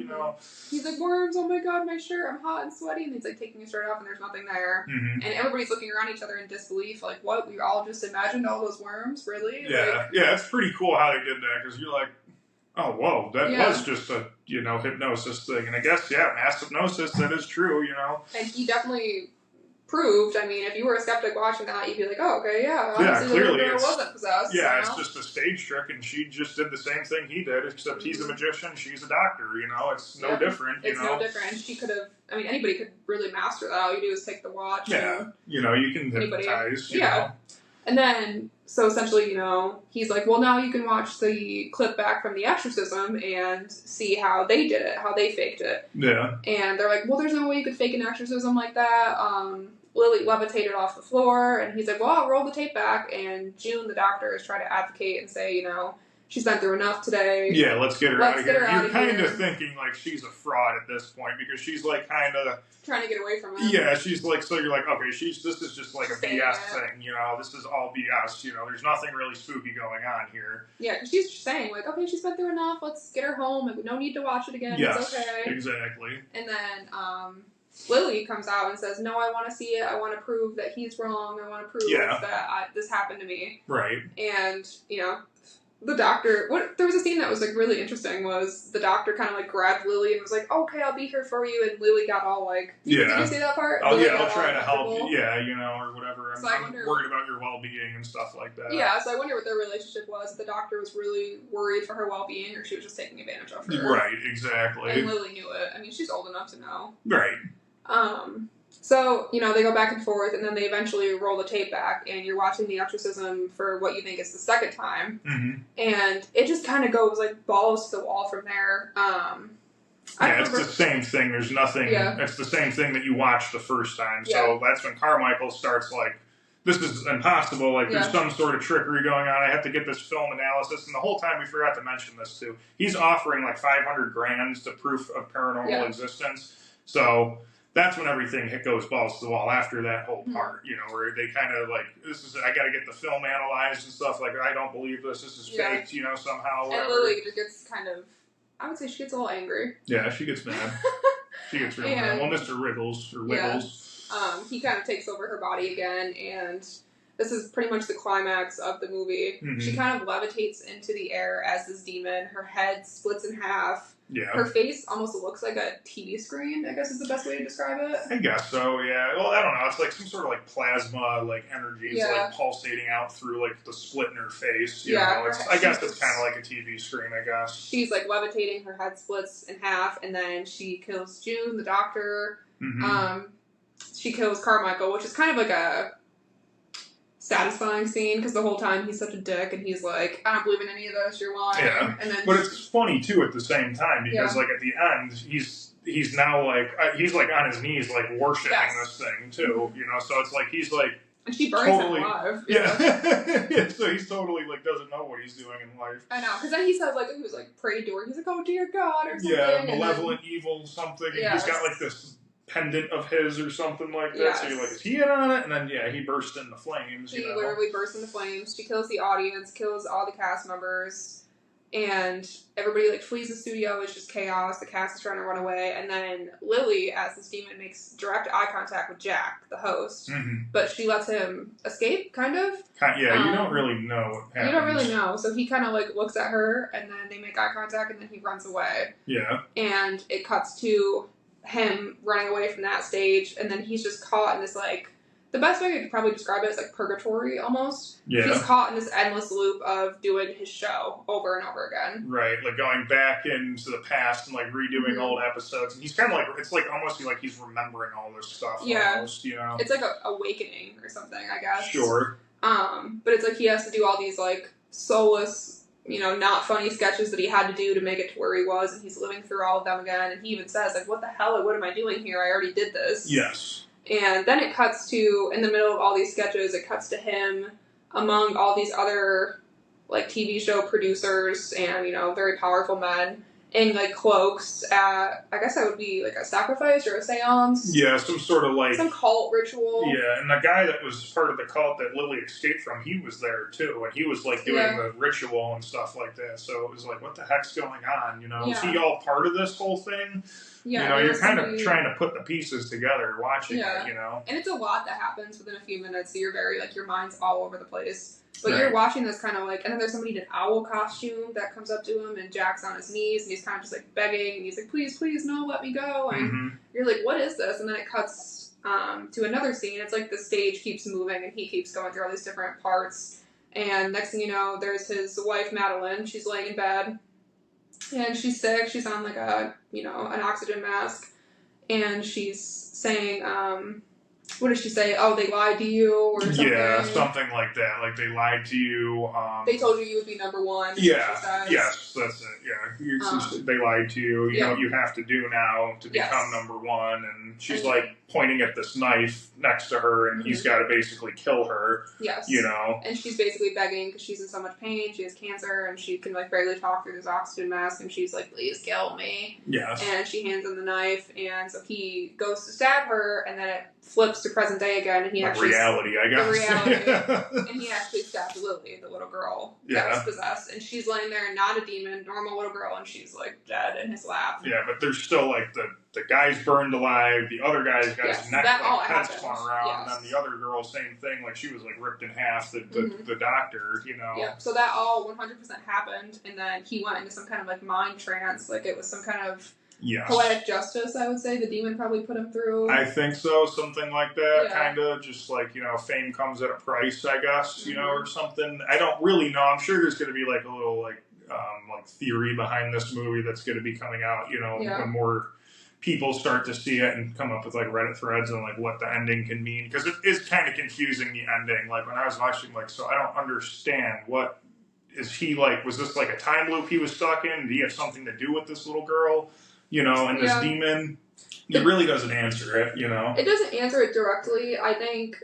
[SPEAKER 1] He's like, worms, oh my God, my shirt, I'm hot and sweaty. And he's like taking his shirt off, and there's nothing there. Mm-hmm. And everybody's looking around each other in disbelief, like, what? We all just imagined all those worms? Really?
[SPEAKER 2] Yeah, it's pretty cool how they did that, because you're like, oh, whoa, that was just a, hypnosis thing. And I guess, mass hypnosis, that is true,
[SPEAKER 1] And he definitely proved, if you were a skeptic watching that, you'd be like, oh, okay,
[SPEAKER 2] clearly
[SPEAKER 1] it wasn't possessed.
[SPEAKER 2] Yeah, it's just a stage trick, and she just did the same thing he did, except he's a magician, she's a doctor, it's no different,
[SPEAKER 1] It's no different. She could have, anybody could really master that. All you do is take the watch.
[SPEAKER 2] Yeah, you can hypnotize,
[SPEAKER 1] know. And then, so essentially, he's like, well, now you can watch the clip back from The Exorcism and see how they did it, how they faked it.
[SPEAKER 2] Yeah.
[SPEAKER 1] And they're like, well, there's no way you could fake an exorcism like that. Lily levitated off the floor, and he's like, well, I'll roll the tape back. And June, the doctor, is trying to advocate and say, she's been through enough today.
[SPEAKER 2] Yeah, let's get her out of here. You're kind of thinking like she's a fraud at this point, because she's like kind of
[SPEAKER 1] trying to get away from it.
[SPEAKER 2] Yeah, she's like, so you're like, okay, this is just like a BS thing, this is all BS, there's nothing really spooky going on here.
[SPEAKER 1] Yeah, because she's saying like, okay, she's been through enough, let's get her home, like, no need to watch it again, it's okay.
[SPEAKER 2] Exactly.
[SPEAKER 1] And then, Lily comes out and says, no, I want to see it, I want to prove that he's wrong, I want to prove that this happened to me.
[SPEAKER 2] Right.
[SPEAKER 1] And, the doctor, there was a scene that was like really interesting, was the doctor kind of like grabbed Lily and was like, okay, I'll be here for you, and Lily got all like, did you see that part?
[SPEAKER 2] Oh,
[SPEAKER 1] Lily
[SPEAKER 2] I'll try to help you, or whatever, I'm worried about your well-being and stuff like that.
[SPEAKER 1] Yeah, so I wonder what their relationship was, if the doctor was really worried for her well-being, or she was just taking advantage of her.
[SPEAKER 2] Right, exactly.
[SPEAKER 1] And Lily knew it. She's old enough to know.
[SPEAKER 2] Right.
[SPEAKER 1] So, they go back and forth, and then they eventually roll the tape back, and you're watching The Exorcism for what you think is the second time.
[SPEAKER 2] Mm-hmm.
[SPEAKER 1] And it just kind of goes, like, balls to the wall from there.
[SPEAKER 2] It's the same thing. There's nothing... Yeah. It's the same thing that you watched the first time. So that's when Carmichael starts, like, this is impossible. Like, there's some sort of trickery going on. I have to get this film analysis. And the whole time, we forgot to mention this, too. He's offering, like, $500,000 to proof of paranormal existence. So... that's when everything goes balls to the wall after that whole part, where they kind of like, I got to get the film analyzed and stuff, like, I don't believe this is faked, somehow, whatever.
[SPEAKER 1] And Lily just gets kind of, I would say she gets a little angry.
[SPEAKER 2] Yeah, she gets mad. She gets real mad. Well, Mr. Wiggles.
[SPEAKER 1] He kind of takes over her body again, and this is pretty much the climax of the movie. Mm-hmm. She kind of levitates into the air as this demon. Her head splits in half.
[SPEAKER 2] Yeah.
[SPEAKER 1] Her face almost looks like a TV screen, I guess is the best way to describe it.
[SPEAKER 2] I guess so, yeah. Well, I don't know. It's like some sort of like plasma, like energy is like pulsating out through like the split in her face. You know? I guess it's kind of like a TV screen, I guess. She's
[SPEAKER 1] like levitating, her head splits in half, and then she kills June, the doctor. Mm-hmm. She kills Carmichael, which is kind of like a satisfying scene, because the whole time he's such a dick, and he's like, I don't believe in any of this, you're lying.
[SPEAKER 2] Yeah.
[SPEAKER 1] And then
[SPEAKER 2] but it's funny too at the same time, because like at the end he's now like he's like on his knees like worshiping this thing too, so it's like he's like,
[SPEAKER 1] and she burns him alive.
[SPEAKER 2] Yeah. So he's totally like doesn't know what he's doing in life.
[SPEAKER 1] I know, because then he says like he was like prayed to her, he's like, oh dear God, or something.
[SPEAKER 2] Yeah, malevolent evil something. Yeah, he's got like this pendant of his or something like that. So you're like, is he in on it? And then he bursts into flames.
[SPEAKER 1] He literally bursts into flames. She kills the audience, kills all the cast members, and everybody like flees the studio. It's just chaos. The cast is trying to run away, and then Lily, as this demon, makes direct eye contact with Jack, the host, but she lets him escape, kind of.
[SPEAKER 2] Yeah, you don't really know what happens.
[SPEAKER 1] You don't really know. So he kind of like looks at her, and then they make eye contact, and then he runs away.
[SPEAKER 2] Yeah.
[SPEAKER 1] And it cuts to him running away from that stage, and then he's just caught in this like the best way I could probably describe it is like purgatory almost.
[SPEAKER 2] Yeah.
[SPEAKER 1] He's caught in this endless loop of doing his show over and over again.
[SPEAKER 2] Right, like going back into the past and like redoing old episodes, and he's kind of like, it's like almost like he's remembering all this stuff.
[SPEAKER 1] Yeah.
[SPEAKER 2] Almost, you know,
[SPEAKER 1] it's like a awakening or something, I guess.
[SPEAKER 2] Sure.
[SPEAKER 1] But it's like he has to do all these like soulless, you know, not funny sketches that he had to do to make it to where he was, and he's living through all of them again. And he even says like, "What the hell? What am I doing here? I already did this."
[SPEAKER 2] Yes.
[SPEAKER 1] And then it cuts to, in the middle of all these sketches, it cuts to him among all these other, like, TV show producers and, you know, very powerful men in, like, cloaks at, I guess that would be, like, a sacrifice or a seance.
[SPEAKER 2] Yeah, some sort of, like...
[SPEAKER 1] some cult ritual.
[SPEAKER 2] Yeah, and the guy that was part of the cult that Lily escaped from, he was there, too. And he was, like, doing the ritual and stuff like that. So it was like, what the heck's going on, you know? Is he all part of this whole thing?
[SPEAKER 1] Yeah,
[SPEAKER 2] you know, you're kind of trying to put the pieces together watching it, you know?
[SPEAKER 1] And it's a lot that happens within a few minutes, so you're very, like, your mind's all over the place. But you're watching this kind of, like, and then there's somebody in an owl costume that comes up to him, and Jack's on his knees, and he's kind of just, like, begging, and he's like, please, please, no, let me go. And you're like, what is this? And then it cuts to another scene. It's like the stage keeps moving, and he keeps going through all these different parts. And next thing you know, there's his wife, Madeline. She's laying in bed. And she's sick. She's on, like, a, you know, an oxygen mask. And she's saying, what did she say? Oh, they lied to you or something?
[SPEAKER 2] Yeah, something like that. Like, they lied to you.
[SPEAKER 1] They told you would be number one.
[SPEAKER 2] Yeah, yes, that's it. Yeah, they lied to you. You know what you have to do now to become number one. And she's, like, pointing at this knife next to her, and he's got to basically kill her.
[SPEAKER 1] Yes.
[SPEAKER 2] You know?
[SPEAKER 1] And she's basically begging because she's in so much pain. She has cancer, and she can, like, barely talk through this oxygen mask, and she's like, please kill me.
[SPEAKER 2] Yes.
[SPEAKER 1] And she hands him the knife, and so he goes to stab her, and then it flips to present day again, and he
[SPEAKER 2] like
[SPEAKER 1] actually...
[SPEAKER 2] reality, I guess.
[SPEAKER 1] The reality. And he actually stabs Lily, the little girl that was possessed, and she's laying there, not a demon, normal little girl, and she's, like, dead in his lap.
[SPEAKER 2] Yeah, but there's still, like, the guy's burned alive, the other guy's got his neck, like, head spun around, and then the other girl, same thing, like, she was, like, ripped in half, the doctor, you know.
[SPEAKER 1] Yeah, so that all 100% happened, and then he went into some kind of, like, mind trance, like, it was some kind of poetic justice, I would say, the demon probably put him through.
[SPEAKER 2] I think so, something like that, kind of, just like, you know, fame comes at a price, I guess, you know, or something. I don't really know, I'm sure there's going to be, like, a little, like theory behind this movie that's going to be coming out, you know, when more people start to see it and come up with, like, Reddit threads on, like, what the ending can mean, because it is kind of confusing, the ending, like, when I was watching, like, so I don't understand, what, is he, like, was this, like, a time loop he was stuck in? Did he have something to do with this little girl, you know, and this demon? It really doesn't answer it, you know?
[SPEAKER 1] It doesn't answer it directly. I think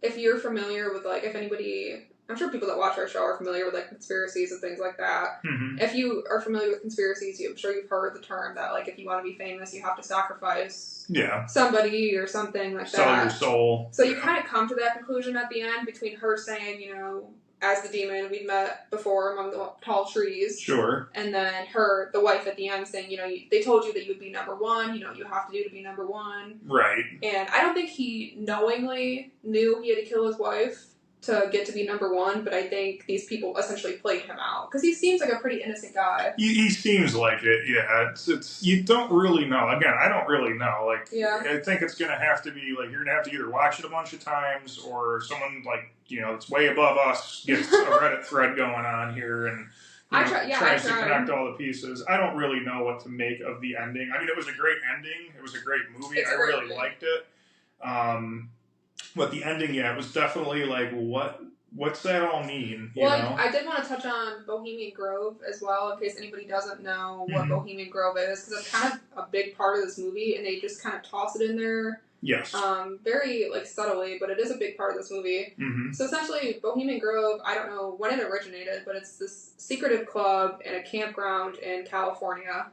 [SPEAKER 1] if you're familiar with, like, if anybody... I'm sure people that watch our show are familiar with, like, conspiracies and things like that. If you are familiar with conspiracies, I'm sure you've heard the term that, like, if you want to be famous, you have to sacrifice somebody or something like that.
[SPEAKER 2] Sell your soul.
[SPEAKER 1] So you kind of come to that conclusion at the end between her saying, you know, as the demon we'd met before among the tall trees.
[SPEAKER 2] Sure.
[SPEAKER 1] And then her, the wife at the end saying, you know, they told you that you would be number one, you know, you have to do to be number one.
[SPEAKER 2] Right.
[SPEAKER 1] And I don't think he knowingly knew he had to kill his wife to get to be number one, but I think these people essentially played him out because he seems like a pretty innocent guy.
[SPEAKER 2] He seems like it, yeah. It's you don't really know. Again, I don't really know. Like, I think it's gonna have to be like you're gonna have to either watch it a bunch of times or someone like that's way above us gets a Reddit thread going on here and tries to connect all the pieces. I don't really know what to make of the ending. I mean, it was a great ending. It was a great movie. I really liked it. But the ending, it was definitely like, what's that all mean? You know?
[SPEAKER 1] I did want to touch on Bohemian Grove as well, in case anybody doesn't know what Bohemian Grove is, because it's kind of a big part of this movie, and they just kind of toss it in there.
[SPEAKER 2] Yes.
[SPEAKER 1] Very, like, subtly, but it is a big part of this movie. So essentially, Bohemian Grove, I don't know when it originated, but it's this secretive club in a campground in California.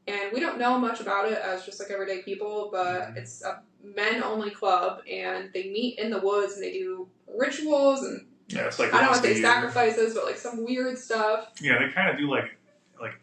[SPEAKER 1] And we don't know much about it as just, like, everyday people, but it's a men-only club, and they meet in the woods, and they do rituals, and
[SPEAKER 2] it's like
[SPEAKER 1] I don't want to say sacrifices, but, like, some weird stuff.
[SPEAKER 2] Yeah, they kind of do, like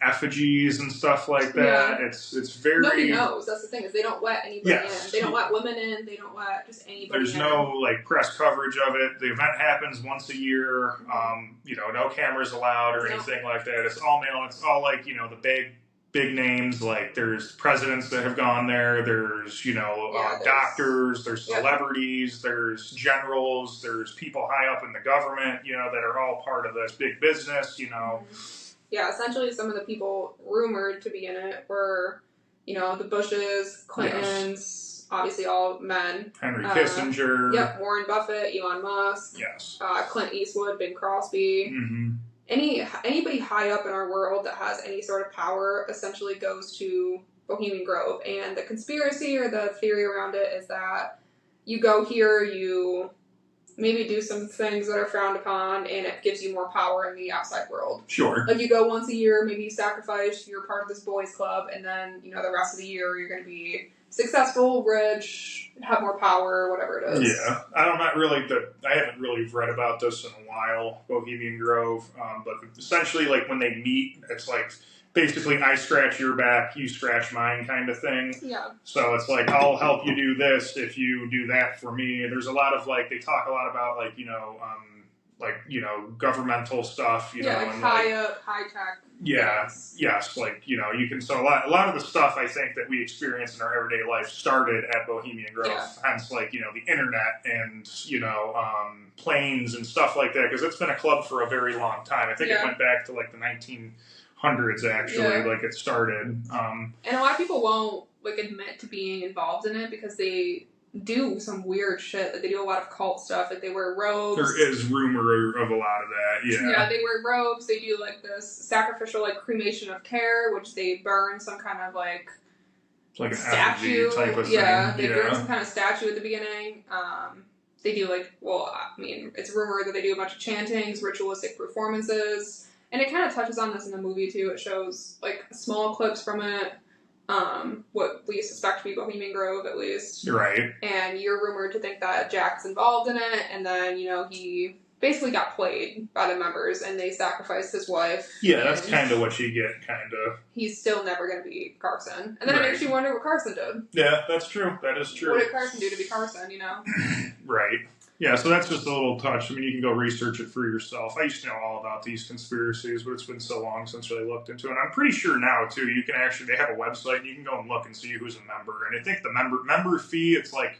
[SPEAKER 2] effigies and stuff like that.
[SPEAKER 1] Yeah.
[SPEAKER 2] It's very...
[SPEAKER 1] Nobody knows. That's the thing, is they don't let anybody in. They don't let women in. They don't let just anybody
[SPEAKER 2] There's
[SPEAKER 1] in.
[SPEAKER 2] no, like, press coverage of it. The event happens once a year. No cameras allowed or anything like that. It's all male. It's all, like, the big big names, like there's presidents that have gone there, there's, doctors, there's celebrities, there's generals, there's people high up in the government, that are all part of this big business,
[SPEAKER 1] Yeah, essentially some of the people rumored to be in it were, the Bushes, Clintons, obviously all men.
[SPEAKER 2] Henry Kissinger.
[SPEAKER 1] Yep, Warren Buffett, Elon Musk.
[SPEAKER 2] Yes.
[SPEAKER 1] Clint Eastwood, Bing Crosby.
[SPEAKER 2] Mm-hmm.
[SPEAKER 1] Anybody high up in our world that has any sort of power essentially goes to Bohemian Grove. And the conspiracy or the theory around it is that you go here, you maybe do some things that are frowned upon, and it gives you more power in the outside world.
[SPEAKER 2] Sure.
[SPEAKER 1] Like you go once a year, maybe you sacrifice, you're part of this boys club, and then, the rest of the year you're going to be successful, rich, have more power, whatever it is.
[SPEAKER 2] Yeah. I haven't really read about this in a while, Bohemian Grove, but essentially, like, when they meet, it's like, basically, I scratch your back, you scratch mine kind of thing.
[SPEAKER 1] Yeah.
[SPEAKER 2] So it's like, I'll help you do this if you do that for me. There's a lot of, they talk a lot about, governmental stuff,
[SPEAKER 1] high up, high tech.
[SPEAKER 2] Yeah, yes, you can, so a lot of the stuff I think that we experience in our everyday life started at Bohemian Grove, hence, the internet and, planes and stuff like that, because it's been a club for a very long time. I think it went back to, the 1900s, actually, it started.
[SPEAKER 1] And a lot of people won't, admit to being involved in it because they do some weird shit. They do a lot of cult stuff. They wear robes.
[SPEAKER 2] There is rumor of a lot of that, yeah.
[SPEAKER 1] Yeah, they wear robes. They do, this sacrificial, cremation of care, which they burn some kind of,
[SPEAKER 2] it's like an
[SPEAKER 1] statue
[SPEAKER 2] type of thing.
[SPEAKER 1] Yeah, they burn some kind of statue at the beginning. They do, it's rumored that they do a bunch of chantings, ritualistic performances. And it kind of touches on this in the movie, too. It shows, small clips from it. What we suspect to be Bohemian Grove, at least.
[SPEAKER 2] Right.
[SPEAKER 1] And you're rumored to think that Jack's involved in it, and then, he basically got played by the members, and they sacrificed his wife.
[SPEAKER 2] Yeah, that's kind of what you get, kind of.
[SPEAKER 1] He's still never going to be Carson. And then it makes you wonder what Carson did.
[SPEAKER 2] Yeah, that's true. That is true.
[SPEAKER 1] What did Carson do to be Carson,
[SPEAKER 2] Right. Yeah, so that's just a little touch. I mean, you can go research it for yourself. I used to know all about these conspiracies, but it's been so long since I looked into it. And I'm pretty sure now, too, you can they have a website, and you can go and look and see who's a member. And I think the member fee, it's like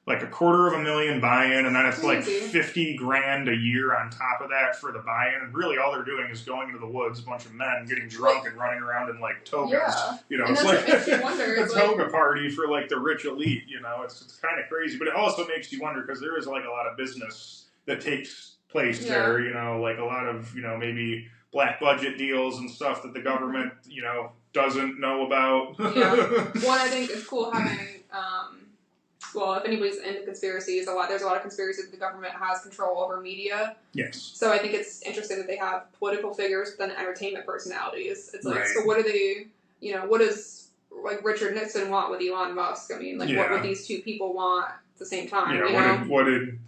[SPEAKER 2] $250,000 buy-in, and then it's $50,000 a year on top of that for the buy-in. And really, all they're doing is going into the woods, a bunch of men getting drunk and running around in togas.
[SPEAKER 1] Yeah. And
[SPEAKER 2] it's
[SPEAKER 1] that's what makes you wonder.
[SPEAKER 2] A toga party for the rich elite. It's kind of crazy, but it also makes you wonder because there is a lot of business that takes place there. A lot of maybe black budget deals and stuff that the government doesn't know about.
[SPEAKER 1] Yeah. One I think is cool having. If anybody's into conspiracies, there's a lot of conspiracies that the government has control over media.
[SPEAKER 2] Yes.
[SPEAKER 1] So I think it's interesting that they have political figures, but then entertainment personalities. It's
[SPEAKER 2] right.
[SPEAKER 1] So what do they, what does Richard Nixon want with Elon Musk? I mean, what would these two people want at the same time?
[SPEAKER 2] What did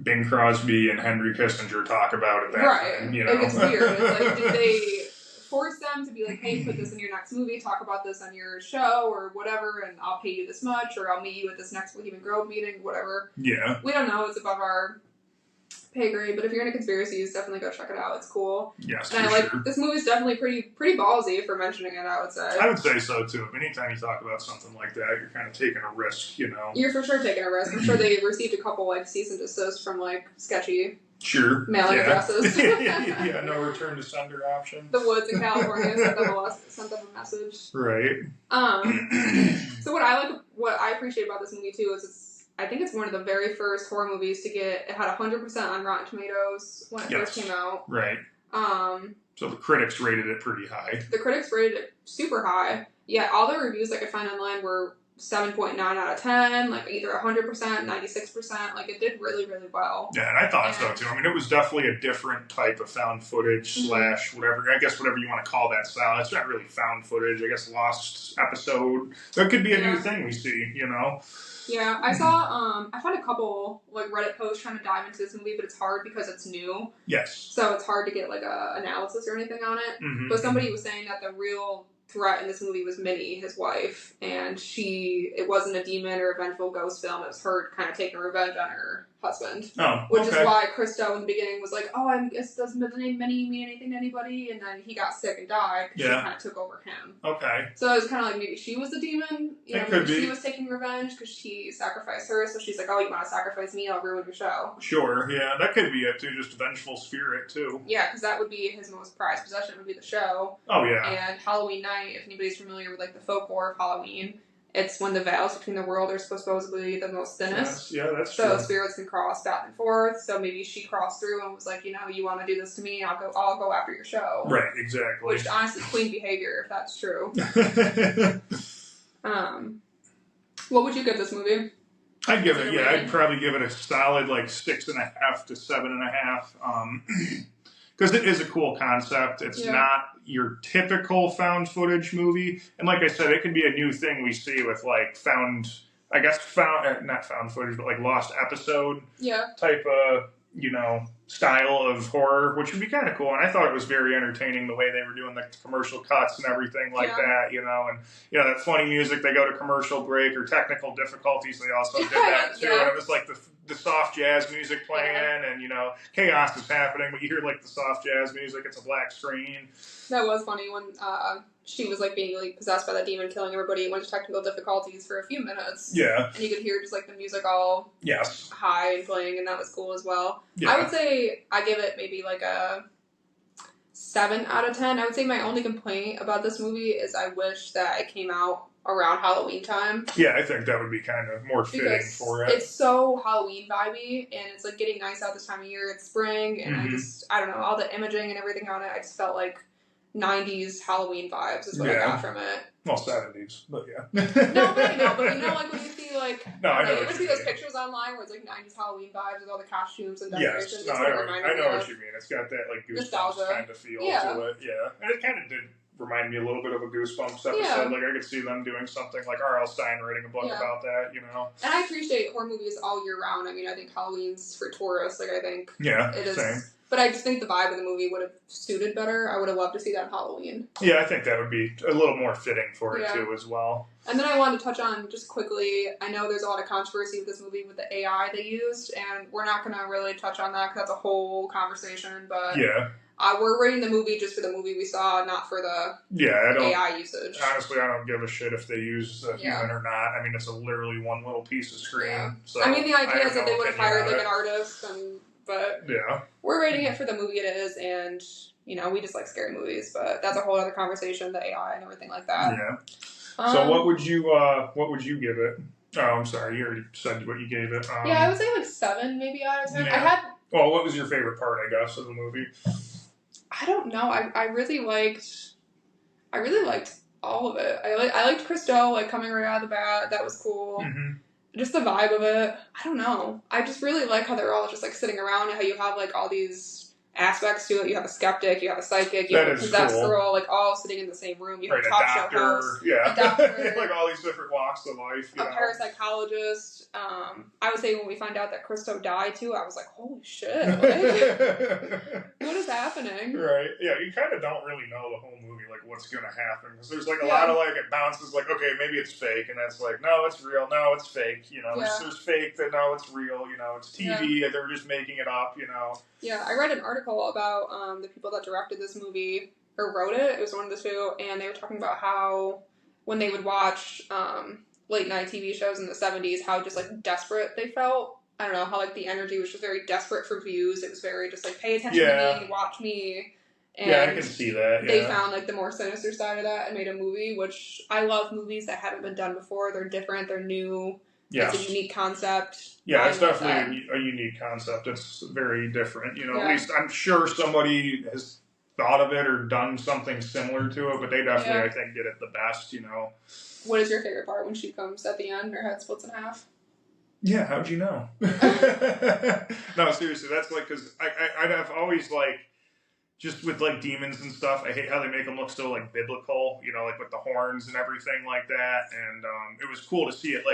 [SPEAKER 2] Bing Crosby and Henry Kissinger talk about at that time?
[SPEAKER 1] It gets weird. It's did they force them to be hey, put this in your next movie, talk about this on your show or whatever, and I'll pay you this much, or I'll meet you at this next Bohemian Grove meeting, whatever.
[SPEAKER 2] Yeah.
[SPEAKER 1] We don't know. It's above our pay grade, but if you're into conspiracies, definitely go check it out. It's cool.
[SPEAKER 2] Yes,
[SPEAKER 1] and this movie's definitely pretty ballsy for mentioning it, I would say.
[SPEAKER 2] I would say so, too. Anytime you talk about something like that, you're kind of taking a risk,
[SPEAKER 1] You're for sure taking a risk. I'm sure they received a couple, cease and desist from, sketchy mailing addresses.
[SPEAKER 2] Yeah, no return to sender option.
[SPEAKER 1] The woods in California sent them a message.
[SPEAKER 2] Right.
[SPEAKER 1] So what I appreciate about this movie too is I think it's one of the very first horror movies to get. It had 100% on Rotten Tomatoes when it first came out.
[SPEAKER 2] Right. So the critics rated it pretty high.
[SPEAKER 1] The critics rated it super high. Yeah, all the reviews I could find online were 7.9 out of 10, either 100%, 96%. It did really, really well.
[SPEAKER 2] Yeah, and I thought so too. I mean, it was definitely a different type of found footage / whatever. I guess whatever you want to call that style. It's not really found footage. I guess lost episode. That could be a new thing we see.
[SPEAKER 1] Yeah, I saw. I found a couple Reddit posts trying to dive into this movie, but it's hard because it's new.
[SPEAKER 2] Yes.
[SPEAKER 1] So it's hard to get a analysis or anything on it.
[SPEAKER 2] Mm-hmm.
[SPEAKER 1] But somebody was saying that the real threat in this movie was Minnie, his wife, and it wasn't a demon or a vengeful ghost film. It was her kind of taking revenge on her husband.
[SPEAKER 2] Oh,
[SPEAKER 1] which
[SPEAKER 2] okay.
[SPEAKER 1] is why Christo in the beginning was like, oh, I guess doesn't the name Minnie mean anything to anybody? And then he got sick and died because she kind of took over him.
[SPEAKER 2] Okay.
[SPEAKER 1] So it was kind of like maybe she was the demon. You know, maybe she was taking revenge because she sacrificed her. So she's like, oh, you want to sacrifice me? I'll ruin your show.
[SPEAKER 2] Sure, yeah. That could be it, too. Just a vengeful spirit, too.
[SPEAKER 1] Yeah, because that would be his most prized possession would be the show.
[SPEAKER 2] Oh, yeah.
[SPEAKER 1] And Halloween night, if anybody's familiar with, like, the folklore of Halloween, it's when the veils between the world are supposedly the most thinnest.
[SPEAKER 2] Yeah, that's
[SPEAKER 1] true.
[SPEAKER 2] So
[SPEAKER 1] spirits can cross back and forth. So maybe she crossed through and was like, you know, you want to do this to me? I'll go after your show.
[SPEAKER 2] Right, exactly.
[SPEAKER 1] Which honestly, queen behavior, if that's true. What would you give this movie?
[SPEAKER 2] I'd give it. Yeah, I'd probably give it a solid 6.5 to 7.5. Because it is a cool concept. It's not your typical found footage movie. And like I said, it could be a new thing we see with not found footage, but lost episode type of, style of horror, which would be kind of cool. And I thought it was very entertaining the way they were doing the commercial cuts and everything that, and that funny music, they go to commercial break or technical difficulties, they also did that too. And it was like the soft jazz music playing and, chaos is happening, but you hear the soft jazz music, it's a black screen.
[SPEAKER 1] That was funny when she was being possessed by that demon, killing everybody. It went to technical difficulties for a few minutes. Yeah, and you could hear just the music all high and playing, and that was cool as well. Yeah. I would say I give it maybe a 7 out of 10. I would say my only complaint about this movie is I wish that it came out around Halloween time.
[SPEAKER 2] Yeah, I think that would be kind of more fitting for it.
[SPEAKER 1] It's so Halloween vibey, and it's getting nice out this time of year. It's spring, and I don't know, all the imaging and everything on it, I just felt like 90s Halloween vibes is what I got from it.
[SPEAKER 2] Well, 70s, but yeah.
[SPEAKER 1] But when you see you ever see those pictures online where it's 90s Halloween vibes with all the costumes and decorations?
[SPEAKER 2] Yes, I know what you mean. It's got that Goosebumps kind of feel to it. Yeah, and it kind of did remind me a little bit of a Goosebumps episode. Yeah. I could see them doing something R.L. Stein writing a book about that,
[SPEAKER 1] And I appreciate horror movies all year round. I mean, I think Halloween's for tourists. I think it is. Same. But I just think the vibe of the movie would have suited better. I would have loved to see that in Halloween. Yeah,
[SPEAKER 2] I think that would be a little more fitting for it, too, as well.
[SPEAKER 1] And then I wanted to touch on, just quickly, I know there's a lot of controversy with this movie with the AI they used, and we're not going to really touch on that because that's a whole conversation, but we're rating the movie just for the movie we saw, not for the AI usage.
[SPEAKER 2] Honestly, I don't give a shit if they use a human or not. I mean, it's literally one little piece of screen.
[SPEAKER 1] Yeah.
[SPEAKER 2] So
[SPEAKER 1] I mean, the idea is that they would have hired an artist but we're rating it for the movie it is, and we just like scary movies, but that's a whole other conversation, the AI and everything like that.
[SPEAKER 2] Yeah. So what would you give it? Oh, I'm sorry, you already said what you gave it.
[SPEAKER 1] I would say 7 maybe out of 10.
[SPEAKER 2] Yeah. Well, what was your favorite part, I guess, of the movie?
[SPEAKER 1] I don't know. I really liked all of it. I liked Christo coming right out of the bat. That was cool. Mm-hmm. Just the vibe of it. I don't know. I just really like how they're all just sitting around and how you have all these aspects to it. You have a skeptic, you have a psychic, you have a possessed girl, all sitting in the same room. You have a talk show host, a doctor,
[SPEAKER 2] all these different walks of life.
[SPEAKER 1] A parapsychologist. I would say when we find out that Christo died too, I was like, holy shit! What is happening?
[SPEAKER 2] Right? Yeah, you kind of don't really know the whole movie, what's going to happen, because there's a lot of it bounces okay, maybe it's fake, and that's no, it's real. No, it's fake. There's fake. That no, it's real. It's TV. Yeah. They're just making it up.
[SPEAKER 1] Yeah, I read an article about the people that directed this movie, or wrote it. It was one of the two, and they were talking about how when they would watch late night TV shows in the 70s, how just desperate they felt. I don't know, how the energy was just very desperate for views. It was very just pay attention to me, watch me. And
[SPEAKER 2] I can see that.
[SPEAKER 1] They found the more sinister side of that and made a movie, which I love movies that haven't been done before. They're different, they're new. Yes. It's a unique concept.
[SPEAKER 2] Yeah, it's definitely a unique concept. It's very different. At least I'm sure somebody has thought of it or done something similar to it, but they definitely, I think, did it the best,
[SPEAKER 1] What is your favorite part when she comes at the end? Her head splits in half?
[SPEAKER 2] Yeah, how'd you know? No, seriously, that's because I've always just with demons and stuff, I hate how they make them look so biblical, with the horns and everything like that. And it was cool to see it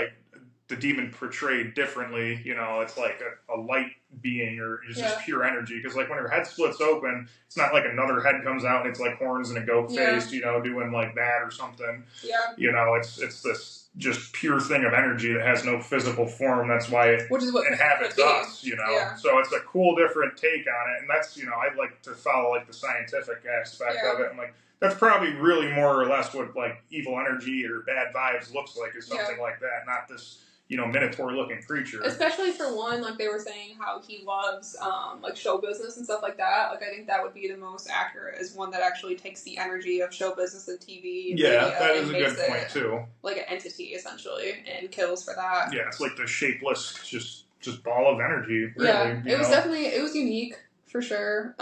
[SPEAKER 2] the demon portrayed differently. It's a light being, or it's just pure energy. Because when her head splits open, it's not another head comes out and it's horns and a goat face, doing that or something. Yeah. It's this just pure thing of energy that has no physical form. That's why it
[SPEAKER 1] which is what
[SPEAKER 2] inhabits us, you know.
[SPEAKER 1] Yeah.
[SPEAKER 2] So it's a cool, different take on it, and that's, you know, I like to follow like the scientific aspect of it. I'm like, that's probably really more or less what like evil energy or bad vibes looks like, is something like that, not this, you know, minotaur-looking creature.
[SPEAKER 1] Especially for one, like they were saying how he loves like show business and stuff like that. Like I think that would be the most accurate, is one that actually takes the energy of show business and TV.
[SPEAKER 2] Yeah, that is a good point too.
[SPEAKER 1] Like an entity essentially, and kills for that.
[SPEAKER 2] Yeah, it's like the shapeless, just ball of energy. Really,
[SPEAKER 1] yeah, it was definitely, it was unique for sure.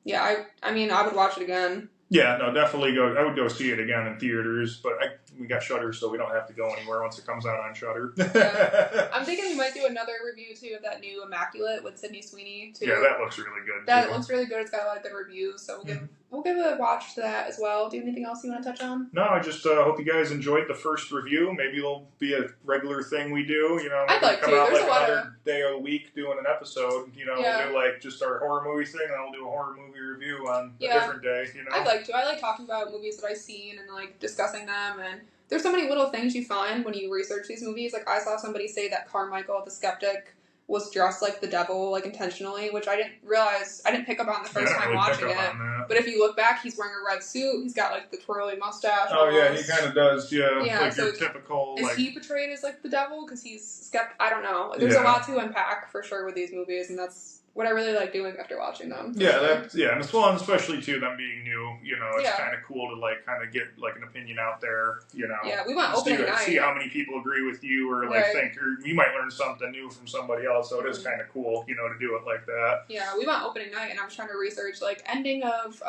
[SPEAKER 1] Yeah, I mean, I would watch it again.
[SPEAKER 2] Yeah, no, definitely go. I would go see it again in theaters, but we got Shudder, so we don't have to go anywhere once it comes out on Shudder.
[SPEAKER 1] Yeah. I'm thinking we might do another review too of that new Immaculate with Sydney Sweeney too.
[SPEAKER 2] Yeah, that looks really good.
[SPEAKER 1] That looks really good. It's got a lot of good reviews, so we'll give a watch to that as well. Do you have anything else you want to touch on?
[SPEAKER 2] No, I just hope you guys enjoyed the first review. Maybe it'll be a regular thing we do. You know,
[SPEAKER 1] I'd like
[SPEAKER 2] come
[SPEAKER 1] to.
[SPEAKER 2] out
[SPEAKER 1] There's
[SPEAKER 2] like
[SPEAKER 1] a lot
[SPEAKER 2] another day of the week doing an episode. You know, we'll do like just our horror movie thing, and then we'll do a horror movie review on a different day. You know,
[SPEAKER 1] I'd like to. I like talking about movies that I've seen and like discussing them, and there's so many little things you find when you research these movies. Like I saw somebody say that Carmichael the Skeptic was dressed like the devil, like intentionally, which I didn't realize. I didn't pick up on the first time watching it. But if you look back, he's wearing a red suit. He's got like the twirly mustache.
[SPEAKER 2] Oh yeah, he kind of does. Yeah, like
[SPEAKER 1] so
[SPEAKER 2] your typical.
[SPEAKER 1] Is he portrayed as like the devil because he's skeptic? I don't know. There's a lot to unpack for sure with these movies, and that's what I really like doing after watching them.
[SPEAKER 2] Yeah, that's and it's fun, especially too them being new. You know, it's kind of cool to like kind of get like an opinion out there. You know,
[SPEAKER 1] we went opening night.
[SPEAKER 2] See how many people agree with you, or like think, or you might learn something new from somebody else. So it is kind of cool, you know, to do it like that.
[SPEAKER 1] Yeah, we went opening night, and I was trying to research like ending of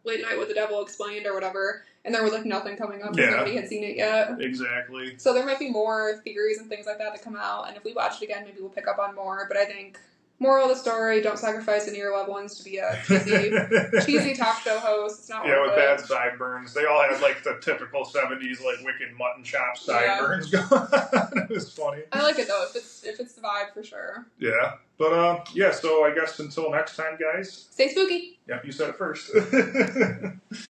[SPEAKER 1] Late Night with the Devil Explained or whatever. And there was like nothing coming up because nobody had seen it yet.
[SPEAKER 2] Exactly.
[SPEAKER 1] So there might be more theories and things like that to come out. And if we watch it again, maybe we'll pick up on more. But I think moral of the story: don't sacrifice any of your loved ones to be a cheesy talk show host. It's not worth
[SPEAKER 2] with
[SPEAKER 1] it.
[SPEAKER 2] bad sideburns. They all had like the typical 70s like wicked mutton chop sideburns going on. It was funny.
[SPEAKER 1] I like it though. If it's the vibe for sure.
[SPEAKER 2] Yeah. But so I guess until next time, guys.
[SPEAKER 1] Stay spooky.
[SPEAKER 2] Yep, you said it first.